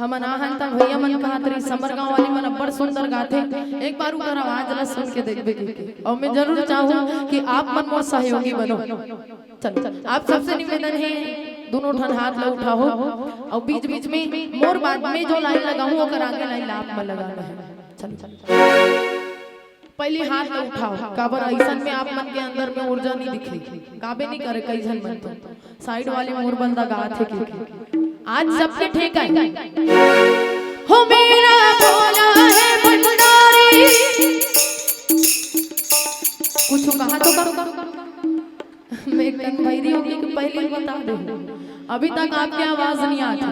हम आहन तक भैया मन कहत रही समर गांव वाली मन बड़ सुंदर गाथे, एक बार उनकर आवाज ला सुन के देखबे के और मैं जरूर चाहूं कि आप मन मोर सहयोगी बनो। चलो आप सबसे निवेदन है दोनों ठन हाथ ला उठाओ और बीच बीच में मोर बाद में जो लाइन लगाऊं ओकर आगे लाइन आप में लगाना है। चलो पहले हाथ ला उठाओ, काबर ऐसन में आप मन के अंदर में ऊर्जा नहीं दिखी, काबे नहीं करे कई जन मन तो साइड वाले मोर बंदा गात है के आज सबके ठेका हो मेरा भोला है भंडारी। कुछ कहा तो करो मैं कन भैरी होगी कि पहले बता दो, अभी तक आपकी आवाज नहीं आती।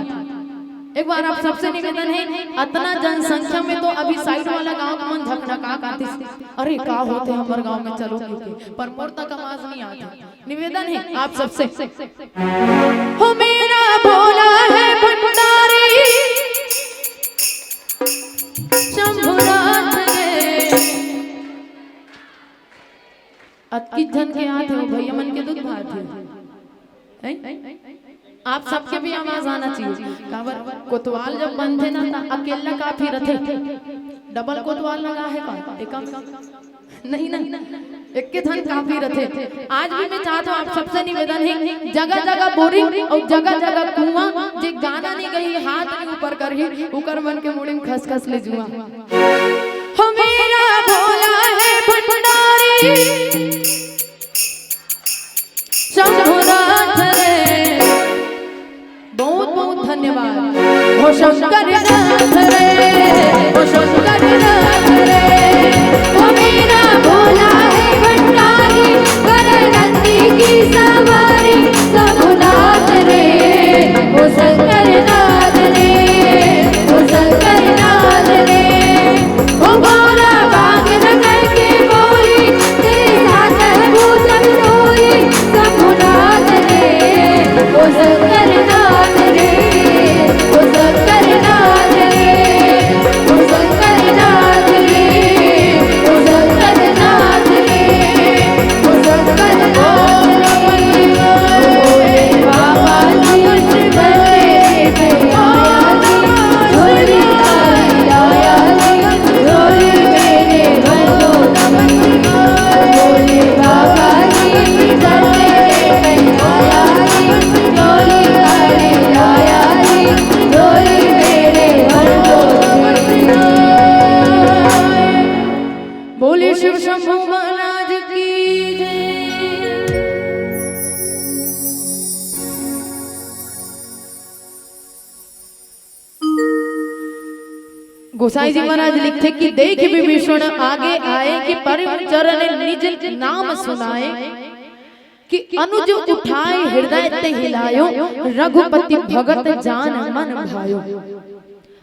एक बार आप सबसे निवेदन है, इतना जनसंख्या में तो अभी साइड वाला गांव का मन झकझका आती, अरे का होते हमारे गांव में चलो पर मोर तक आवाज नहीं आती। निवेदन है आप सबसे हो मेरा भोला है भंडारी शंभुनाथ रे। अतकी जन के आते हो भैया मन के दूध भात है, आप सबके भी आवाज आना चाहिए। काबर कोतवाल जब बंधे ना अकेला काफी रथे, डबल कोतवाल लगा है का एकम नहीं एक के धन काफी रथे। आज भी मैं चाहता हूँ आप सबसे निवेदन है, जगह जगह बोरिंग और जगह जगह कुआं जे गाना नहीं गई हाथ नहीं ऊपर कर ही ऊपर मन के मुड़ी में खस खस ले जुआ हो मेरा भोला है भंडारी शंभुनाथ रे। बहुत बहुत धन्यवाद। हो शंकर नाथ रे, हो शंकर नाथ रे, ओ मेरा भोला है भंडारी कर नंदी की सवारी शंभुनाथ रे। ओ शंकर नाथ रे, ओ शंकर नाथ रे, ओ भोला बाग नगर के बोली तेरे साथ है भूतम रोई शंभुनाथ रे। ओ शंकर नाथ रे, ओ शंकर नाथ रे, ओ शंकर नाथ रे, ओ शंकर नाथ रे, ओ शंकर नाथ रे। भोले बाबा जी बने भैया जी झोली आया जी झोली मेरे बनो नमन। भोले बाबा जी बने भैया जी झोली आया जी झोली मेरे बनो नमन। बोले शिव शंभु महाराज की जय। गोसाई जी महाराज लिखते कि देख विभीषण आगे आए कि परिम चरण निज नाम सुनाए कि अनुज उठाए हृदय ते हिलायो रघुपति भगत जान मन भायो।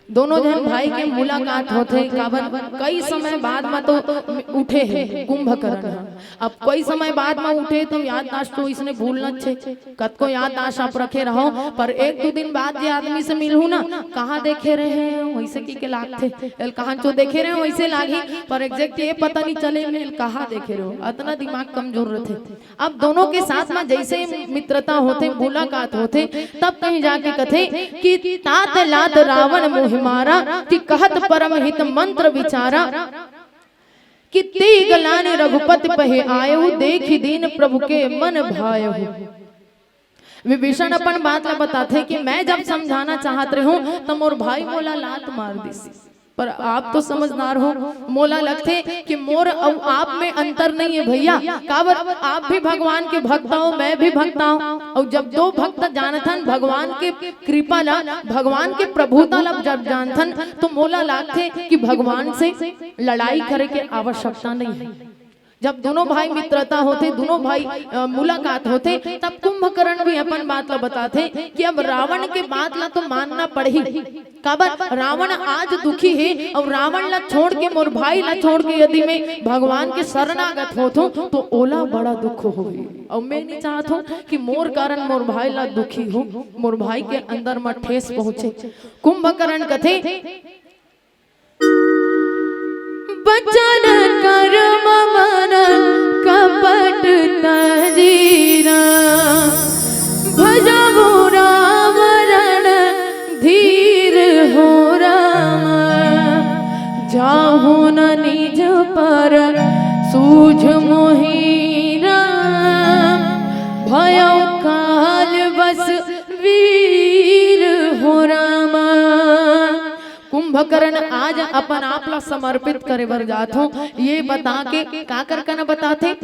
दोनों जन भाई के मुलाकात होते काबर कई समय बाद में तो उठे हैं कुंभकर्ण। अब कई समय बाद में उठे तो याददाश्त तो इसने भूलना छे, कद को याददाश्त आप रखे रहो पर एक दो दिन बाद जे आदमी से मिलू ना कहाँ देखे रहे हैं वैसे की के लागते कहाँ जो देखे रहे वैसे लागी पर एग्जैक्ट ये पता नहीं चले मिल कहाँ देखे रहे हो, इतना दिमाग कमजोर रहते। अब दोनों के साथ में जैसे मित्रता होते मुलाकात होते तब कहीं जाके कथे कि तात लात रावण मोह मारा कि कहत परम हित मंत्र विचारा कि तेग लाने रघुपति पहे आयो देखी दीन प्रभु के मन भायो। विभीषण अपन बात ला बताते कि मैं जब समझाना चाहत रहे हूँ तो मोर भाई मोला लात मार दी, पर आप तो समझदार हो मोला लगते कि मोर और आप में अंतर नहीं है भैया। काबर आप भी भगवान के भक्त हो मैं भी भक्त हूँ और जब दो भक्त जानथन भगवान के कृपा ला भगवान के प्रभुता ला जब जानथन तो मोला लगते कि भगवान से लड़ाई करे के आवश्यकता नहीं है। जब दोनों भाई मित्रता होते दोनों भाई मुलाकात होते तब कुंभकर्ण भी अपन बात ला बताते कि अब रावण के बात ला तो मानना पड़ही। काबर रावण आज दुखी है और रावण ला छोड़ के मोर भाई ला छोड़ के यदि मैं भगवान के शरणागत होतो तो ओला बड़ा दुख हो और मैं नहीं चाहता हूँ कि मोर कारण मोर भाई ला दुखी हो, मोर भाई के अंदर में ठेस पहुंचे। कुंभकर्ण कथे बचन कर्म मन कपट तजीरा भजबु राम रण धीर हो भयो काल बस वीर हो रामा। कुंभकर्ण आज अपन आप ला समर्पित करे बर जात हो, ये बता के का कर कना बताते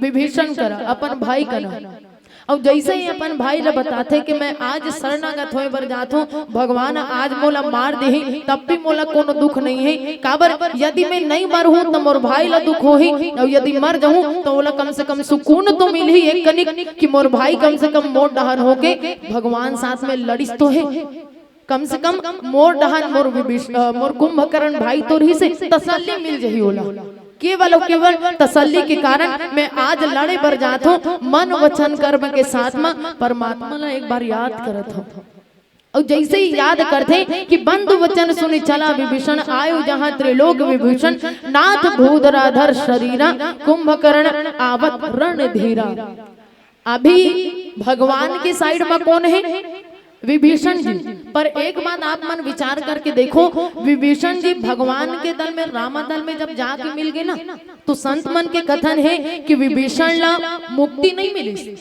विभीषण करा अपन भाई कना। और जैसे ही अपन भाई ला बताते कि मैं आज शरणागत होए बर जात हूँ, भगवान आज मोला मार दे तब भी मोला कोनो दुख नहीं है। काबर यदि मैं नहीं मर हूँ तो मोर भाई ला दुख होही, और यदि मर जाऊँ तो ओला कम से कम सुकून तो मिल ही एक कनिक कि मोर भाई कम से कम मोर डहर होके भगवान साथ में लड़िस तो है। कम से कम मोर डहन मोर कुंभकर्ण भाई तो रही से तसल्ली मिल जही ओला। केवल तसल्ली के कारण मैं आज लड़े बर जात हूँ मन वचन कर्म के साथ में परमात्मा ला एक बार याद करत हूँ। और जैसे ही याद करते कि बंधु वचन सुनि चला विभीषण, आयु जहाँ त्रिलोक विभूषण, नाथ भूधराधर शरीरा, कुंभकर्ण आवत रणधीरा। अभी भगवान की साइड में कौन है? विभीषण जी। पर एक बात आप मन विचार करके देखो, विभीषण जी भगवान के दल में रामा दल में जब जाके मिल गए ना, तो संत मन के कथन है कि विभीषण ला मुक्ति नहीं मिली।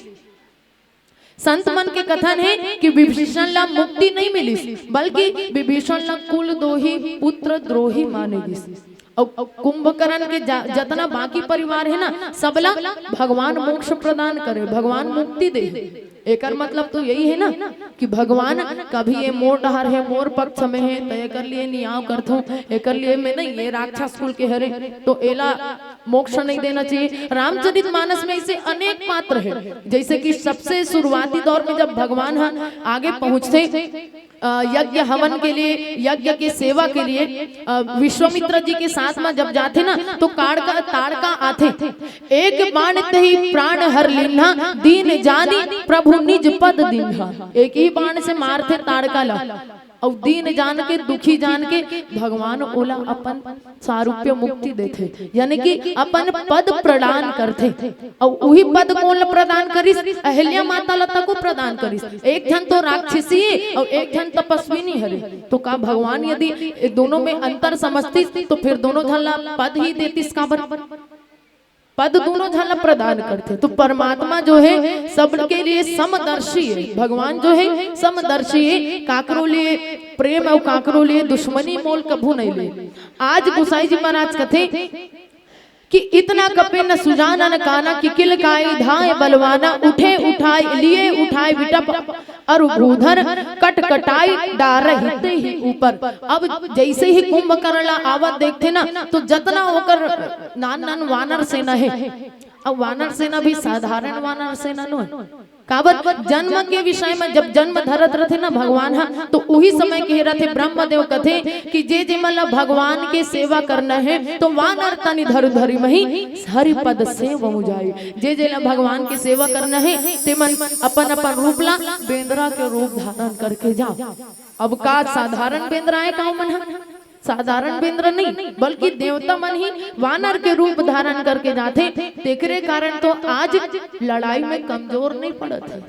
संत मन के कथन है कि विभीषण ला मुक्ति नहीं मिली, बल्कि विभीषण ला कुल दोही पुत्र द्रोही मानेगी। और कुंभकर्ण के जितना बाकी परिवार है ना, सबला भगवान मोक्ष प्रदान करे, भगवान मुक्ति दे। एकर मतलब तो यही है ना कि भगवान कभी ये मोर डहर है, मोर पक्ष में है तो एकर लिए नियाव करता हूँ, एकर लिए मैं नहीं, ये राक्षस कुल के हरे तो एला मोक्ष नहीं देना चाहिए। रामचरितमानस में ऐसे अनेक पात्र है, जैसे कि सबसे शुरुआती दौर में जब भगवान आगे पहुंचते यज्ञ हवन के लिए, यज्ञ की सेवा के लिए विश्वामित्र जी के साथ में जब जाते ना, तो ताड़का आते, एक बाण ते ही प्राण हर लीन्हा, दीन जानी प्रभु निज पद दीन्हा। एक ही बाण से मारते ताड़का ला, और दीन जान के दुखी जान के भगवान ओला अपन सारूप्य मुक्ति देते, यानी कि अपन पद प्रदान करते। और वही पद कौन प्रदान करिस? अहिल्या माता लता को प्रदान करिस। एक जन तो राक्षसी है और एक जन तपस्विनी हरे, तो का भगवान यदि दोनों में अंतर समझती तो फिर दोनों झल्ला पद ही देतीस का बराबर, पद दोनों झल्ला प्रदान करते। तो परमात्मा जो है सबके लिए समदर्शी है, भगवान जो है समदर्शी है, काकरो लिए प्रेम और काकरो लिए दुश्मनी मोल कभू नहीं ले। आज गोसाई जी महाराज कथे कि इतना कपे न सुजाना न काना, कि किल काई धाय बलवाना, उठे उठाए लिए उठाए विटप और भूधर कट कटाई डारहिते ही ऊपर। अब जैसे ही कुंभकर्ण आवत देखते ना, तो जतना होकर नान नान वानर सेना है। अब वानर सेना भी साधारण वानर सेना नो है, कावत जन्म के विषय में जब जन्म धरत रहे ना भगवान तो वही समय कह रहे थे ब्रह्मदेव कथे कि जे मतलब भगवान के सेवा करना है तो वानर तनि धर धरि मही हरि पद से वह जाए। जे भगवान की सेवा करना है ते मन अपन अपन रूप ला बेंद्रा के रूप धारण करके जाओ। अब का साधारण बेंद्रा है का मन, साधारण बेंद्र नहीं बल्कि देवता मन ही वानर के रूप धारण करके जाते। तेकरे कारण तो आज लड़ाई में कमजोर नहीं पड़त है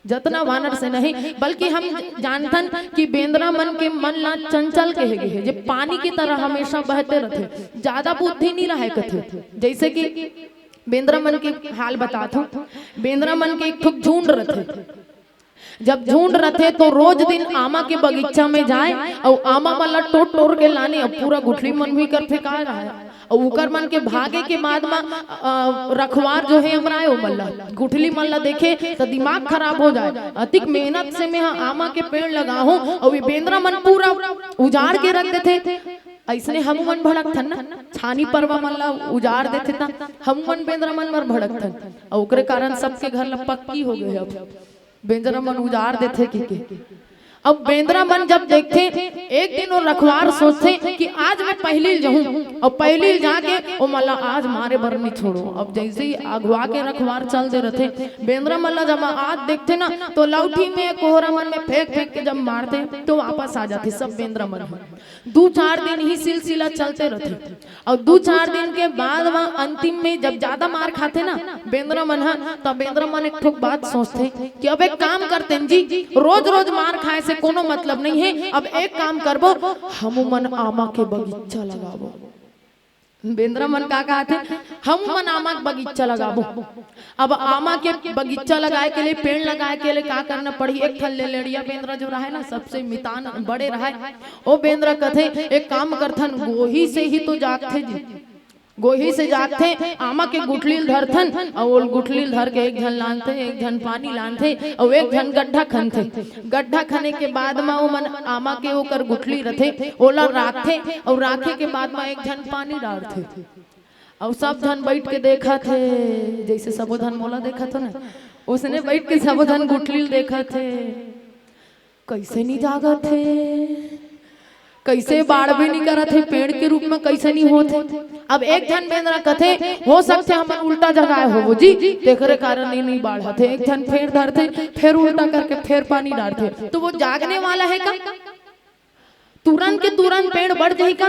जतना वानर से नहीं, बल्कि हम जानथन कि बेंद्रा मन के मन ला चंचल कहे गए है, जो पानी की तरह हमेशा बहते रहते, ज्यादा बुद्धि नहीं रहे कथे। जैसे कि बेंद्रा मन के हाल बताता हूँ। बेंद्रा मन के एक झुंड रहते, जब झुंड रथे तो रोज दिन आमा के बगीचा में जाए और आमा वाला टोट के लाने, और पूरा गुठली मन भी कर फेंका रहा है। और उकर मन के भागे के बाद में रखवार जो है हमारा मल्ला गुठली मल्ला देखे तो दिमाग खराब हो जाए। अधिक मेहनत से मैं आमा के पेड़ लगा हूँ और बेंद्रा मन पूरा उजाड़ के रख देते। ऐसने हम मन भड़क थन ना, छानी परवा मन ला उजाड़ देते था, हम मन बेंद्रा मन मर भड़क थन, और ओकरे कारण सबके घर ला पक्की हो गए। अब बेंद्रा मन उजाड़ देते कि अब बेंद्रा मन जब देखते एक दिन वो रखवार सोचते कि आज मैं पहली जाऊं, और पहली जाके वो मल्ला आज मारे बर नहीं छोड़ो। अब जैसे ही अगवा के रखवार चल दे रहे बेंद्रा मल्ला जब आज देखते ना तो लौठी में कोहरा मन में फेंक के जब मारते तो वापस आ जाते सब बेंद्रा मन। 2-4 दिन ही सिलसिला चलते रहते, और 2-4 दिन के बाद वह अंतिम में जब ज्यादा मार खाते ना बेंद्रा मन तब बेंद्रा मन एक ठोक बात सोचते कि अब एक काम करते जी, रोज रोज मार खाए से कोनो मतलब नहीं है, अब एक काम करबो हम मन आमा के बगीचा लगाबो। बेंद्रा मन का कहा थे हम मन आमा के बगीचा लगाबो। अब आमा के बगीचा लगाए के लिए पेड़ लगाए के लिए का करना पड़ी, एक ठन ले लेड़िया बेंद्रा जो रहा है ना सबसे मितान बड़े रहा है, ओ बेंद्रा कथे एक काम करथन गोही से ही तो जागथे जी, गोही से जागथे आमा के गुठलील धरथन और गुठलील धर के एक झन लानथे एक झन पानी लानथे और एक झन गड्ढा खनथे। गड्ढा खने के बाद में वो मन आमा के ओकर गुठली रथे ओला राखथे और राखे के बाद में एक झन पानी डालथे और सब धन बैठ के देखा थे, जैसे सबो धन मोला देखा था ना उसने बैठ के सबो धन गुठलील देखा थे, कैसे नहीं जागा थे, कैसे बाढ़ भी नहीं करा थे, पेड़ के रूप में कैसे नहीं होते। अब एक जन बेंद्रा कथे हो सकते हम उल्टा जगह हो जी तेरे कारण नहीं बाढ़ थे, एक जन फेर धरते फिर उल्टा करके फिर पानी डालते, तो वो जागने वाला है का तुरंत के तुरंत पेड़ बढ़ जाएगा।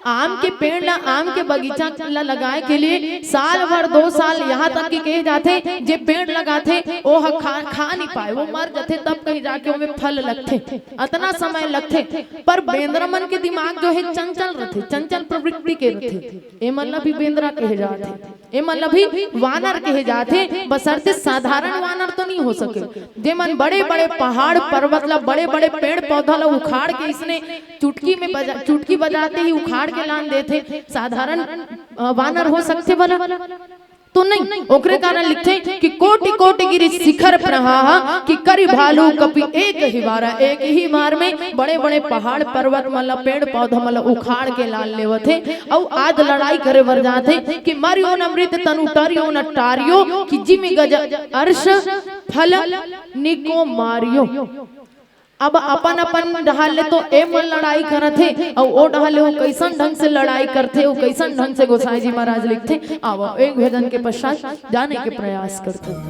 आम के पेड़ ला आम के बगीचा ला लगाए के लिए साल भर 2 साल यहाँ तक कि कहे जाते जे पेड़ लगाते वो खा नहीं पाए, वो मर जाते तब कहीं जाके उनमें फल लगते, इतना समय लगते। पर बेंद्रा मन के दिमाग जो है चंचल रहते, चंचल प्रवृत्ति के रहते, ए मतलब भी बेंद्रा कहे जाते, ए मतलब भी वानर कहे जाते, बशर्ते साधारण वानर तो नहीं हो सके जे मन बड़े बड़े पहाड़ पर्वत ला बड़े बड़े पेड़ पौधा ला उखाड़ के इसने चुटकी बजाते ही उखाड़ के लान देते, साधारण वानर हो सकते भला तो नहीं। ओकरे कारण लिखते कि कोटि कोटि गिरि शिखर प्रहाहा कि करी भालू कपि एक ही बार, एक ही बार में बड़े बड़े पहाड़ पर्वत मतलब पेड़ पौधा मतलब उखाड़ के लाल लेवते और आज लड़ाई करे बर जाते कि मरियो न मृत तनु टरियो न टारियो कि जिमि गज अर्श फल निको मारियो। अब अपन अपन ढाल ले तो ए मन लड़ाई करत है और ओ ढाल वो कैसन ढंग से लड़ाई करते वो कैसन ढंग से गोसाई जी महाराज लिखते। आओ एक भजन के पश्चात जाने के प्रयास करते।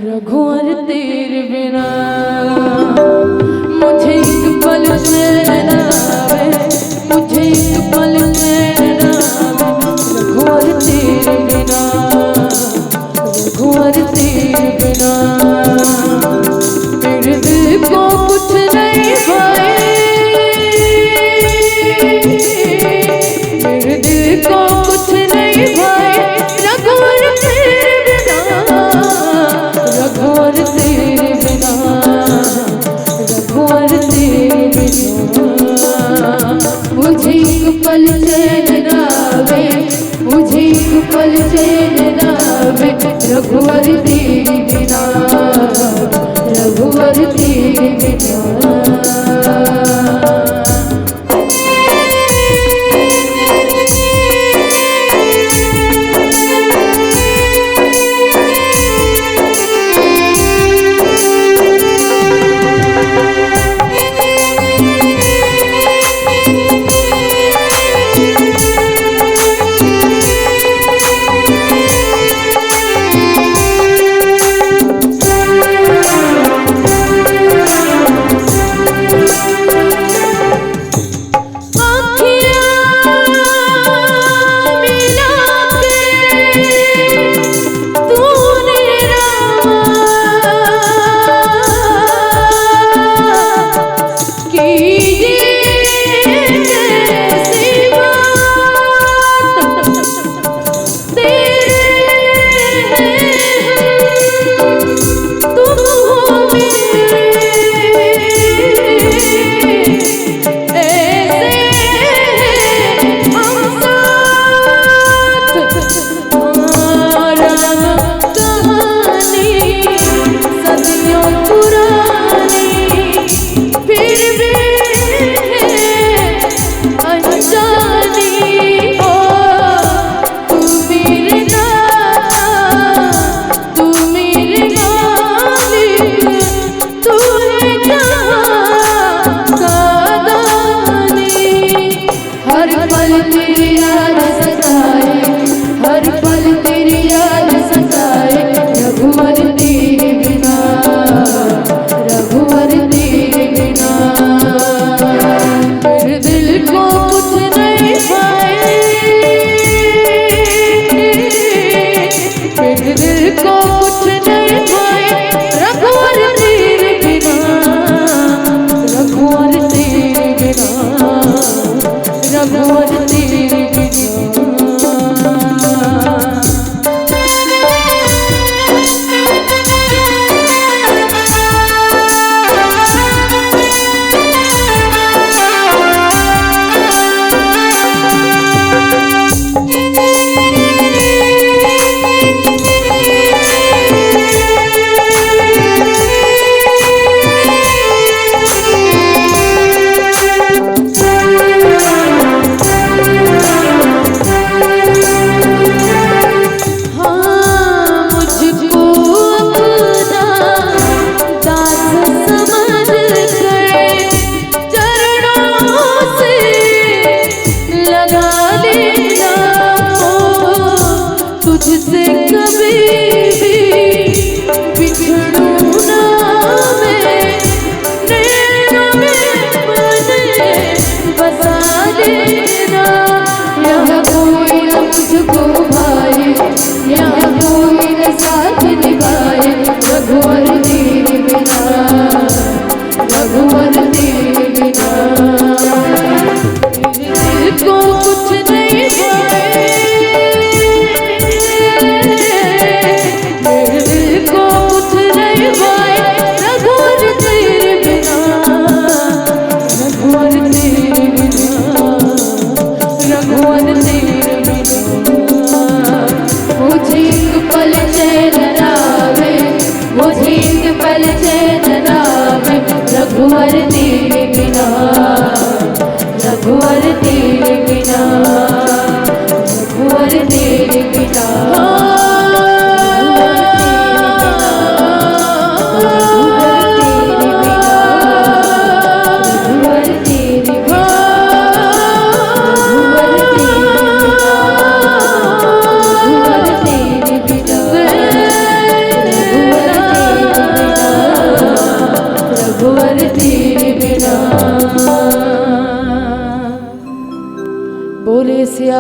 रघुवर तेरे बिना मुझे एक पल चैन आवे, मुझे एक पल चैन आवे। रघुवर तेरे बिना, रघुवर तेरे बिना मेरे दिल को कुछ नहीं भाए, मेरे दिल को कुछ नहीं भाए। रघुवर तेरे बिना, रघुवर तेरे बिना, रघुवर तेरे बिना मुझे एक पल चैन आवे, मुझे एक पल चैन आवे। रघुवर तेरे बिना, रघुवर तेरे बिना।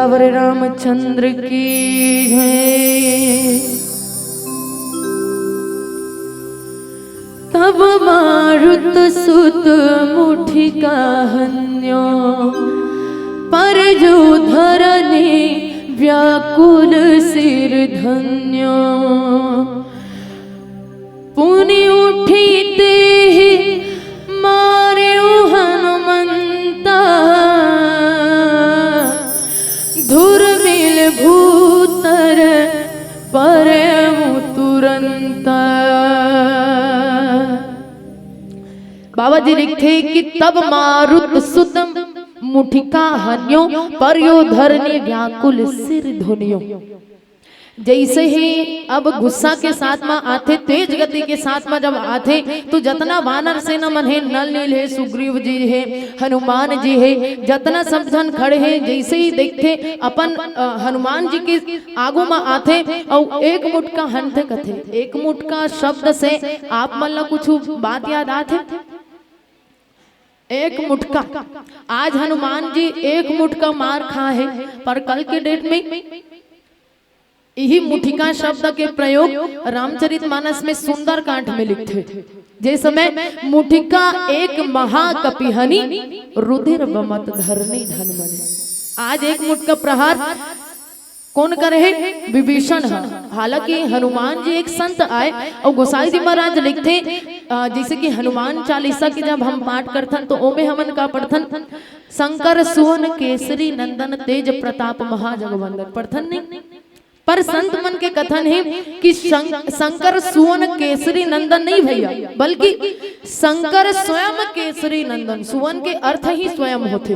सियावर रामचंद्र की जय। तब मारुत सुत मुठिका हन्यो पर जो धरने व्याकुल सिर धन्यो। पुनि उठीते मारे हनुमंता धुर मिल भूतर पर तुरंता। बाबा जी लिखते कि तब मारुत सुत मुठिका हन्यो पर यो धरनी व्याकुल सिर धुनियो। जैसे ही अब गुस्सा के साथ में आते, तेज गति के साथ में जब आते, तो जतना वानर सेना मन है, नल नील है, सुग्रीव जी है, हनुमान जी है, जतना सब जन खड़े हैं, जैसे ही देखते अपन हनुमान जी के आगू में आते और एक मुठ का हंथे कथे। एक मुठ का शब्द से आप मन ला कुछ बात याद आते? एक मुठका। आज हनुमान जी एक मुठका मार खा है, पर कल के डेट में यही मुठिका शब्द के प्रयोग रामचरितमानस में सुंदरकांड में लिखते। जिस समय मुठिका एक महाकपिहनि रुधिर बमत धरनी धनमनि। आज एक मुठ का प्रहार कौन करे है? विभीषण। हालांकि हनुमान जी एक संत आए और गोसाई जी महाराज लिखते जैसे कि हनुमान चालीसा की जब हम पाठ करथन तो ओमे हमन का पढ़थन शंकर सुवन केसरी नंदन तेज प्रताप महाजगवंदन पढ़थन नहीं। पर संत मन के कथन है कि शंकर सुवन केसरी नंदन नहीं भैया, बल्कि शंकर स्वयं केसरी नंदन। सुवन के अर्थ ही स्वयं होते,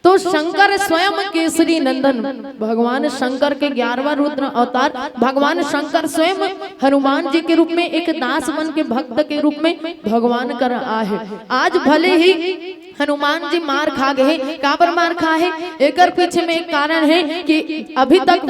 तो शंकर स्वयं केसरी नंदन। भगवान शंकर के 11वां रुद्र अवतार भगवान शंकर स्वयं हनुमान जी के रूप में एक दास मन के भक्त के रूप में भगवान कर आए। आज भले ही हनुमान जी मार खा गए, काबर मार खा है? एक पीछे में एक कारण है कि अभी तक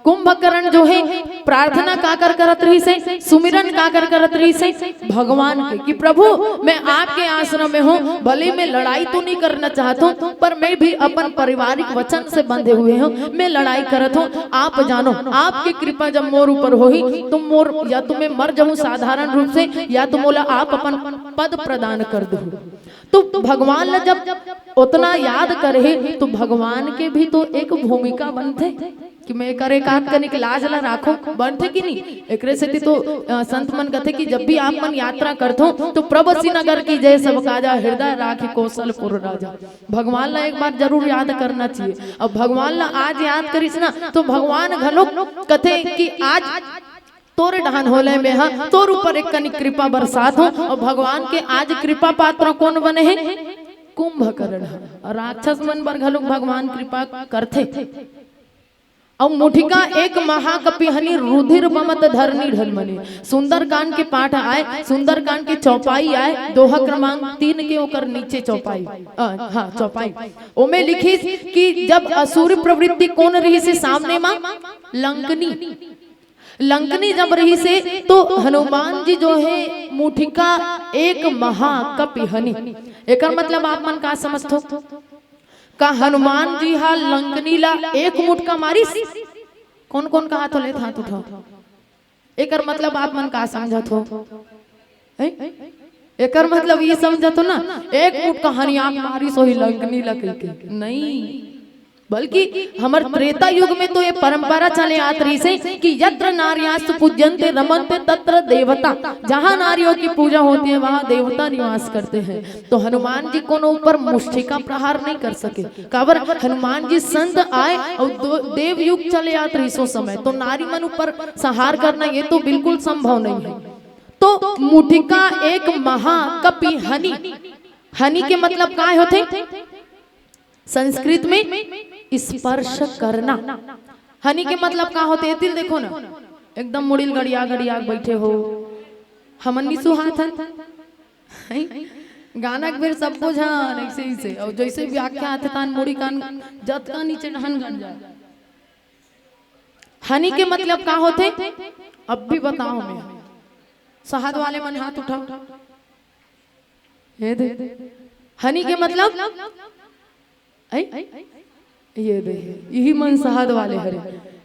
कुंभकर्ण जो है प्रार्थना काकर करत रही से, सुमिरन काकर करत रही से भगवान के कि प्रभु मैं आपके आश्रम में हूँ, भले मैं लड़ाई तो नहीं करना चाहता हूँ, पर मैं भी अपन पारिवारिक वचन से बंधे हुए हूँ, मैं लड़ाई करत हूँ। आप जानो आपकी कृपा जब मोर ऊपर होगी तो मोर या तो मैं मर जाऊँ साधारण रूप से, या तो मोला आप अपन पद प्रदान कर दो। तो भगवान ला जब उतना याद करे तो भगवान के भी तो एक भूमिका बनते कि मैं करे काट कनिक लाज ला राखो, बनते कि नहीं? एक से तो संत मन कहते कि जब भी आप मन यात्रा करते हो तो प्रभु श्रीनगर की जय सब काजा हृदय राखी कौशलपुर राजा। भगवान ला एक बार जरूर याद करना चाहिए। अब भगवान ला आज याद करिस ना तो भगवान घलो कथे कि आज तोरे डहान होले में हाँ तोर ऊपर एक कनिक कृपा बरसात हो। और भगवान के आज कृपा पात्र कौन बने हैं? कुंभकर्ण। राक्षस मन पर घलो भगवान कृपा करते। और मुठिका एक महाकपिहनि रुधिर बमत धरनी धनमनि। सुंदरकांड के पाठ आए, सुंदरकांड के चौपाई आए, दोहा क्रमांक 3 के ओकर नीचे चौपाई हाँ चौपाई ओमे लिखी कि जब असुर प्रवृत्ति कौन रही से सामने मां लंकनी जब रही से तो हनुमान जी जो है मुठिका एक महाकपिहनि। एक मतलब आप मन का समझतो का हनुमान जी हा लंकनी ला एक मुठका मारिस। कौन कौन का हाथ ले हाथ उठाओ। एक मतलब आप मन का समझत हो? एक मतलब ये समझत हो ना एक मुठका हनिया मारिस हो ही लंकनी ला कह नहीं, बल्कि हमार त्रेता युग में तो ये परंपरा चले आत रही से कि यत्र नार्यास्तु पूज्यन्ते रमन्ते तत्र देवता। जहाँ नारियों की पूजा होती है वहाँ देवता निवास करते हैं। तो हनुमान जी को ऊपर मुष्टिका प्रहार नहीं कर सके, काबर हनुमान जी संत आए और देव युग चले आत रही सो समय, तो नारी मन ऊपर संहार करना ये तो बिल्कुल संभव नहीं है। तो मुठिका एक महाकपिहनि। हनि के मतलब काय होते? संस्कृत में स्पर्श करना। हनि के मतलब का होते? तिल देखो ना एकदम मुड़िल गड़िया गड़िया बैठे हो हमनी सुहाथन गाना के फिर सब कुछ हाँ ऐसे ही से और जैसे व्याख्या आते तान मुड़ी कान जत का नीचे ढहन गन जाए। हनि के मतलब का होते? अब भी बताओ मैं। शहद वाले मन हाथ उठाओ। हनि के मतलब ये देखिए यही मनसहद वाले हरे।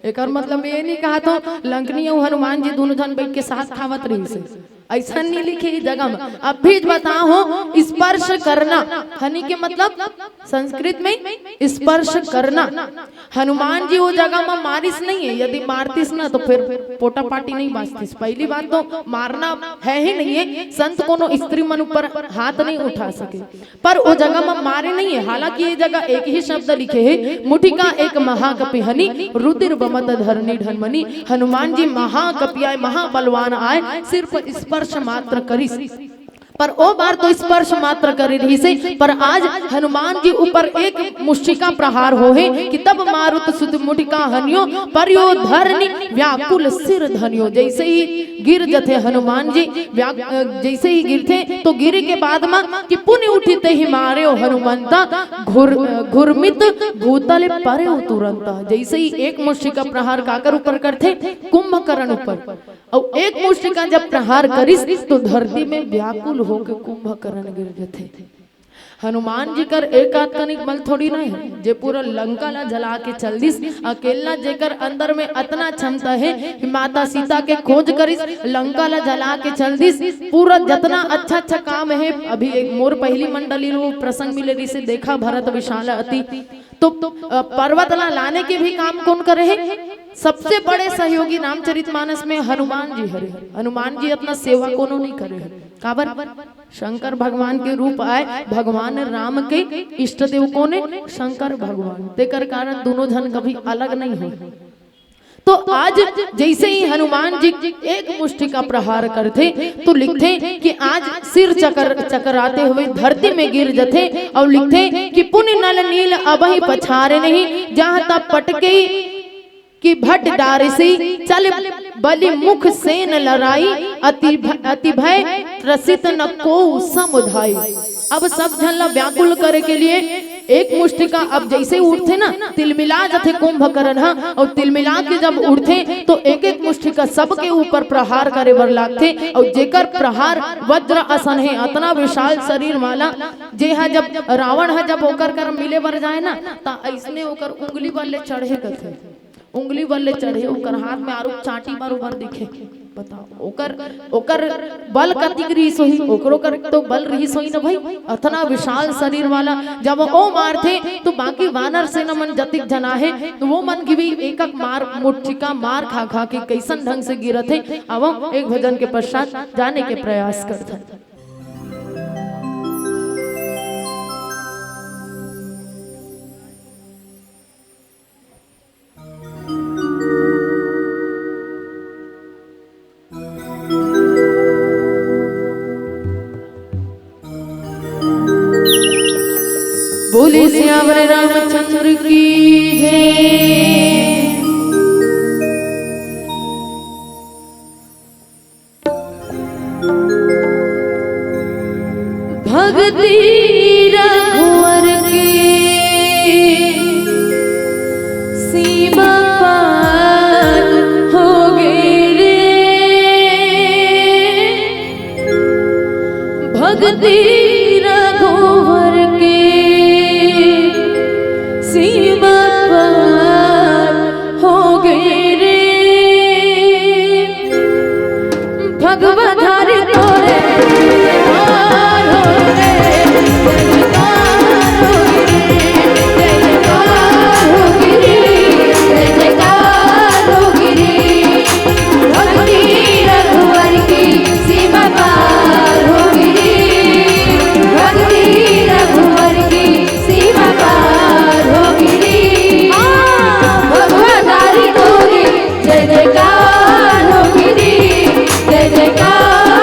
एक और मतलब ये नहीं कहा तो लंकनी और हनुमान जी दोनों जन बैठ के साथ खावत रही से, ऐसा नहीं लिखे इस जगह में। अब भी बताओ स्पर्श करना, हनी के मतलब संस्कृत में स्पर्श करना। हनुमान जी वो जगह में मारिस नहीं है, यदि मारतीस ना तो फिर पोटा पाटी नहीं बाजतीस। पहली बात तो मारना है ही नहीं है, संत कोनो स्त्री मन ऊपर हाथ नहीं उठा सके, पर वो जगह में मारे नहीं है। हालांकि ये जगह एक ही शब्द लिखे है, मुठिका एक महाकपि हनी रुदिर बमत धरनी ढनमनी। हनुमान जी महाकपि आए, महाबलवान आए, सिर्फ स्पर्श मात्र करिस, पर ओ बार तो स्पर्श मात्र करी रही से, पर आज हनुमान जी ऊपर एक मुष्टिका प्रहार हो है कि तब मारुत सुत मुटिका हनियो परियो धरनी व्याकुल सिर धनियो। जैसे ही गिर जथे हनुमान जी, जैसे ही गिरते तो गिरे के बाद में कि पुण्य उठते ही मारे हनुमंता घुरमित भूतल परे तुरंता। जैसे ही एक मुष्टिका प्रहार काकर ऊपर करते, कुंभकर्ण ऊपर, और एक मुष्टिका जब प्रहार करिस तो धरती में व्याकुल होके कुंभकर्ण गिर जाते। हनुमान जी कर एक आत्मनिक बल थोड़ी नहीं है, जे पूरा लंका ला जला के चल दिस। अकेला जेकर अंदर में इतना क्षमता है कि माता सीता के खोज करिस, लंका ला जला के चल दिस। पूरा जितना अच्छा अच्छा काम है, अभी एक मोर पहली मंडली लो प्रसंग मिले रही से देखा भरत विशाल अति, तो पर्वत ला लाने के भी काम कौन करे है? सबसे बड़े सहयोगी रामचरितमानस में हनुमान जी हरे। हनुमान जी अपना सेवा कोनो नहीं करे है, काबर शंकर भगवान के रूप आए, भगवान राम के इष्ट देव कोने शंकर भगवान, तेकर कारण दोनों जन कभी अलग नहीं हुए। तो आज जैसे ही हनुमान जी एक मुष्टि का प्रहार करते तो लिखते कि आज सिर चकराते हुए धरती में गिर जाते, और लिखते कि पुण्य नल नील अबहि पछारे नहीं, जहाँ तब पटके कि भट डारसी चल बलि मुख सेन लड़ाई, अति भय त्रसित न को समुधाई। अब सब झल्ला व्याकुल करे के लिए एक मुष्टिका अब जैसे उठते ना तिलमिला जाते कुंभकर्ण, और तिलमिला के जब उठते तो एक एक मुष्टिका सबके ऊपर प्रहार करे बर लागते, और जेकर प्रहार वज्र आसन है, इतना विशाल शरीर वाला जे है। जब रावण है जब ओकर कर मिले बर जाए ना, ता ऐसने ओकर उंगली वाले चढ़े करते, उंगली वाले चढ़े, ओकर हाथ में आरुप चाटी बरोबर दिखे। बताओ ओकर बल कतिक रहीस होई, ओकरो कर तो बल रहीस होई ना भाई, इतना विशाल शरीर वाला। जब ओ मारते तो बाकी वानर सेना मन जतिक जना है, तो वो मन की भी एक एक मार मुठिका मार खा खा के कैसन ढंग से गिरत है। अब एक भजन के पश्चात जाने के प्रयास करते। बोले श्यावर रामचंद्र की जय। भक्ति रघुवर की सीमा पार हो गई रे, भक्ति रघुवर की सीमा पार हो गए रे, भगवधारी तोरे जयकार हो रे, जयकार हो गिरी, जयकार हो गिरी, जयकार हो गिरी। भक्ति रघुवर की सीमा पार हो गिरी, भक्ति रघुवर की सीमा पार हो गिरी। भगवधारी तोरे जय जयकार हो गिरी, जय जयकार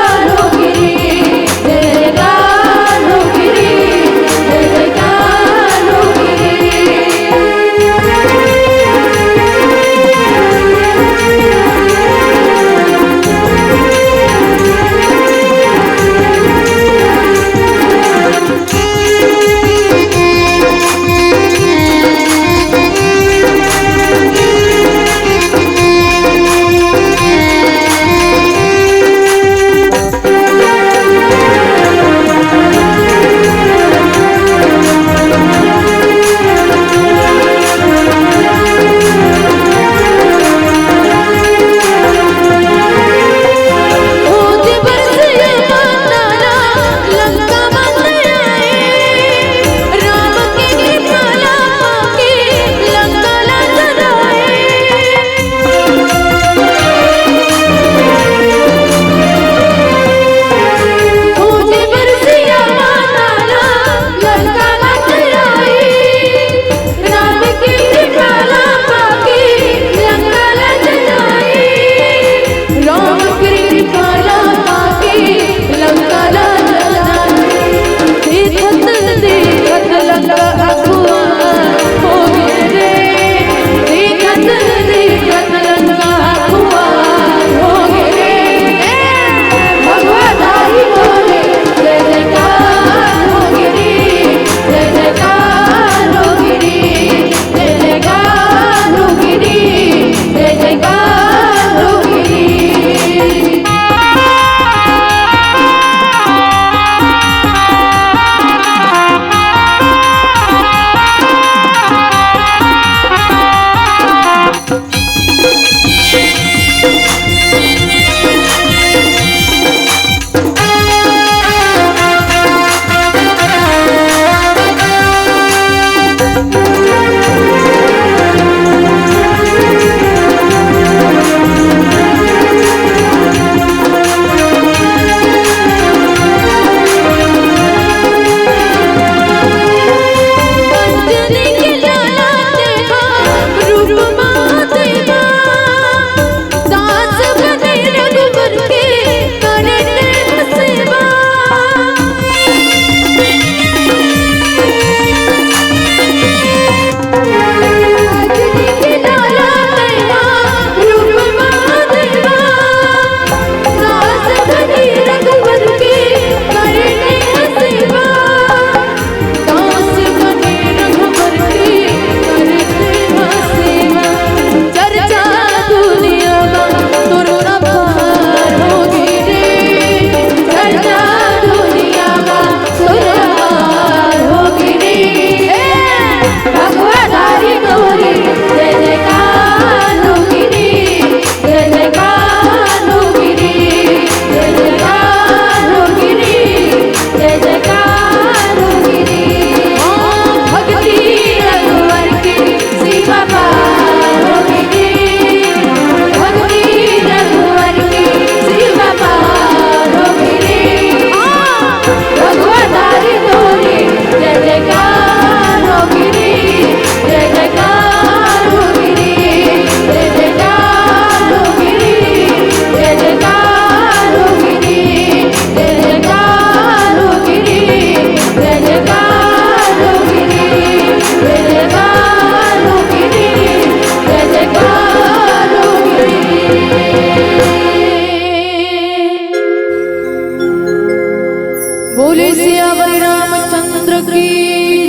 बोले सियावर रामचंद्र की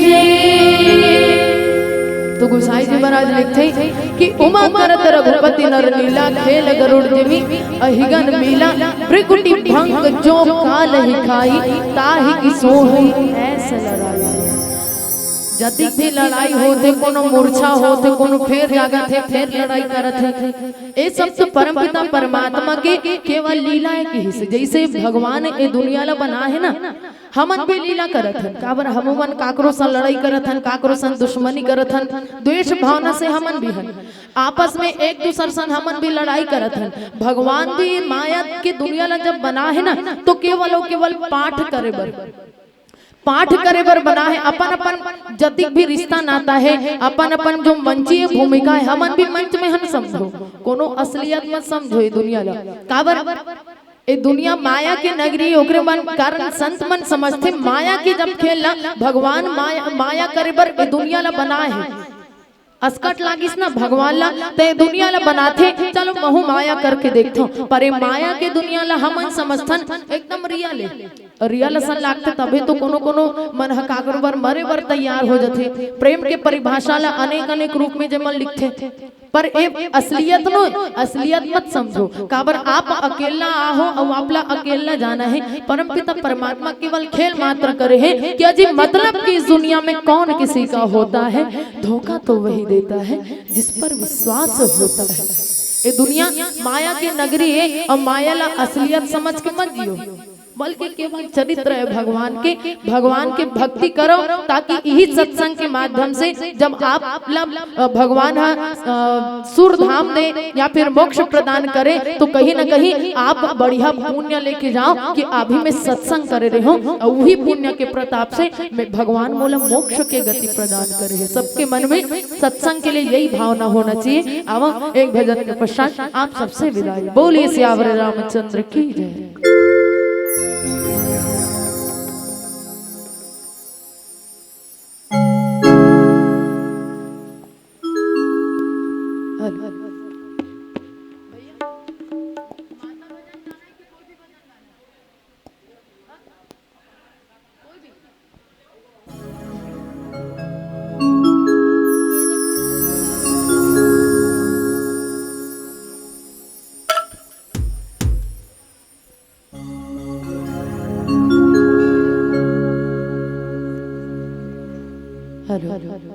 जय। तो गोसाई जी महाराज लिखते कि उमा करत रघुपति नर लीला खेल गरुड़ जिमी अहिगन मीला भृकुटी भंग जो काल ही खाई ताहि की सोहि ऐसे लड़ाई। जदी भी लड़ाई होते कोनो मूर्छा होते कोनो फेर जागत है फेर लड़ाई करत है। ये सब तो परमपिता परमात्मा के केवल लीला की हिस्से। जैसे भगवान ये दुनिया ला बना है ना, हमन भी लीला करत हन। काबर हमन काकरो सन लड़ाई करत हन, काकरो सन दुश्मनी करत हन, द्वेष भावना से हमन भी हन। आपस में एक दूसर सन हमन भी लड़ाई करत हन। भगवान भी माया के दुनिया ला जब बना है ना, तो केवल पाठ करे बर बना है। अपन अपन जति भी रिश्ता नाता है, अपन अपन जो मंचीय भूमिका है, हमन भी मंच में हम समझो, कोनो असलियत मत समझो। ये दुनिया ला काबर ये दुनिया माया के नगरी ओकरे मन कारण संत मन समझते माया के जब खेलना भगवान माया करे बर ये दुनिया ला बना है। अस्कट लागिस ना भगवान ला ते दुनिया ला बनाथे, चलो महू माया करके देखथो। पर ये माया के दुनिया ला हमन समझथन एकदम रियल सन लागते। तबे तो कोनो मन ह काकर बर मरे बर तैयार हो जाथे। प्रेम के परिभाषा ला अनेक रूप में जमन लिखथे। पर ए असलियत मत समझो। काबर आप अकेला आहो और आपला अकेला जाना है। परमपिता परमात्मा केवल खेल मात्र करे है कि अजी मतलब कि इस दुनिया में कौन किसी का होता है। धोखा तो वही देता है जिस पर विश्वास होता है। ये दुनिया माया की नगरी है और माया ला असलियत समझ के मत जियो, बल्कि केवल चरित्र है भगवान के भक्ति करो। ताकि यही सत्संग के माध्यम से जब आप भगवान सुर धाम दे या फिर मोक्ष प्रदान करे, तो कहीं ना कहीं आप बढ़िया पुण्य लेके जाओ कि अभी मैं सत्संग करे रहे हो और वही पुण्य के प्रताप से मैं भगवान मोला मोक्ष के गति प्रदान करे है। सबके मन में सत्संग के लिए यही भावना होना चाहिए। अब एक भजन के पश्चात आप सबसे विदाई। बोलिए सियावर रामचंद्र की जय।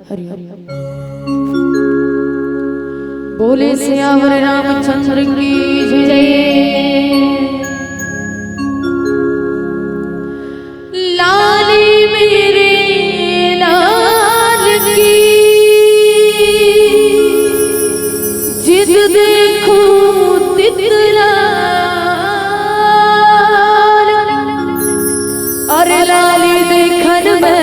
हरि हरि बोले सियावर रामचंद्र की जय। लाली मेरे लाल की जिद देखूं तितला, अरे लाली देखन में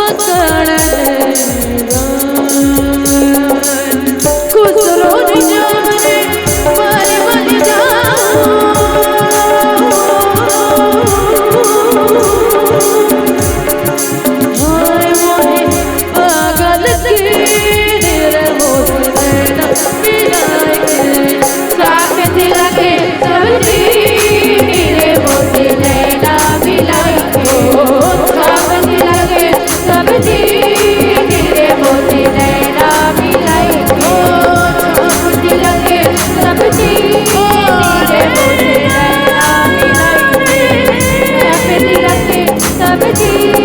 पकड़ खुसरो जाने पर बन जाओ हाय मोहे पागल की रे होते ना मिलाए साथ लगे सबकी मेरे मोती नैना मिलाई साथ लगे सबकी मेरे मोती नैना मिलाई साथ लगे सबकी मेरे मोती नैना मिलाई साथ लगे सबकी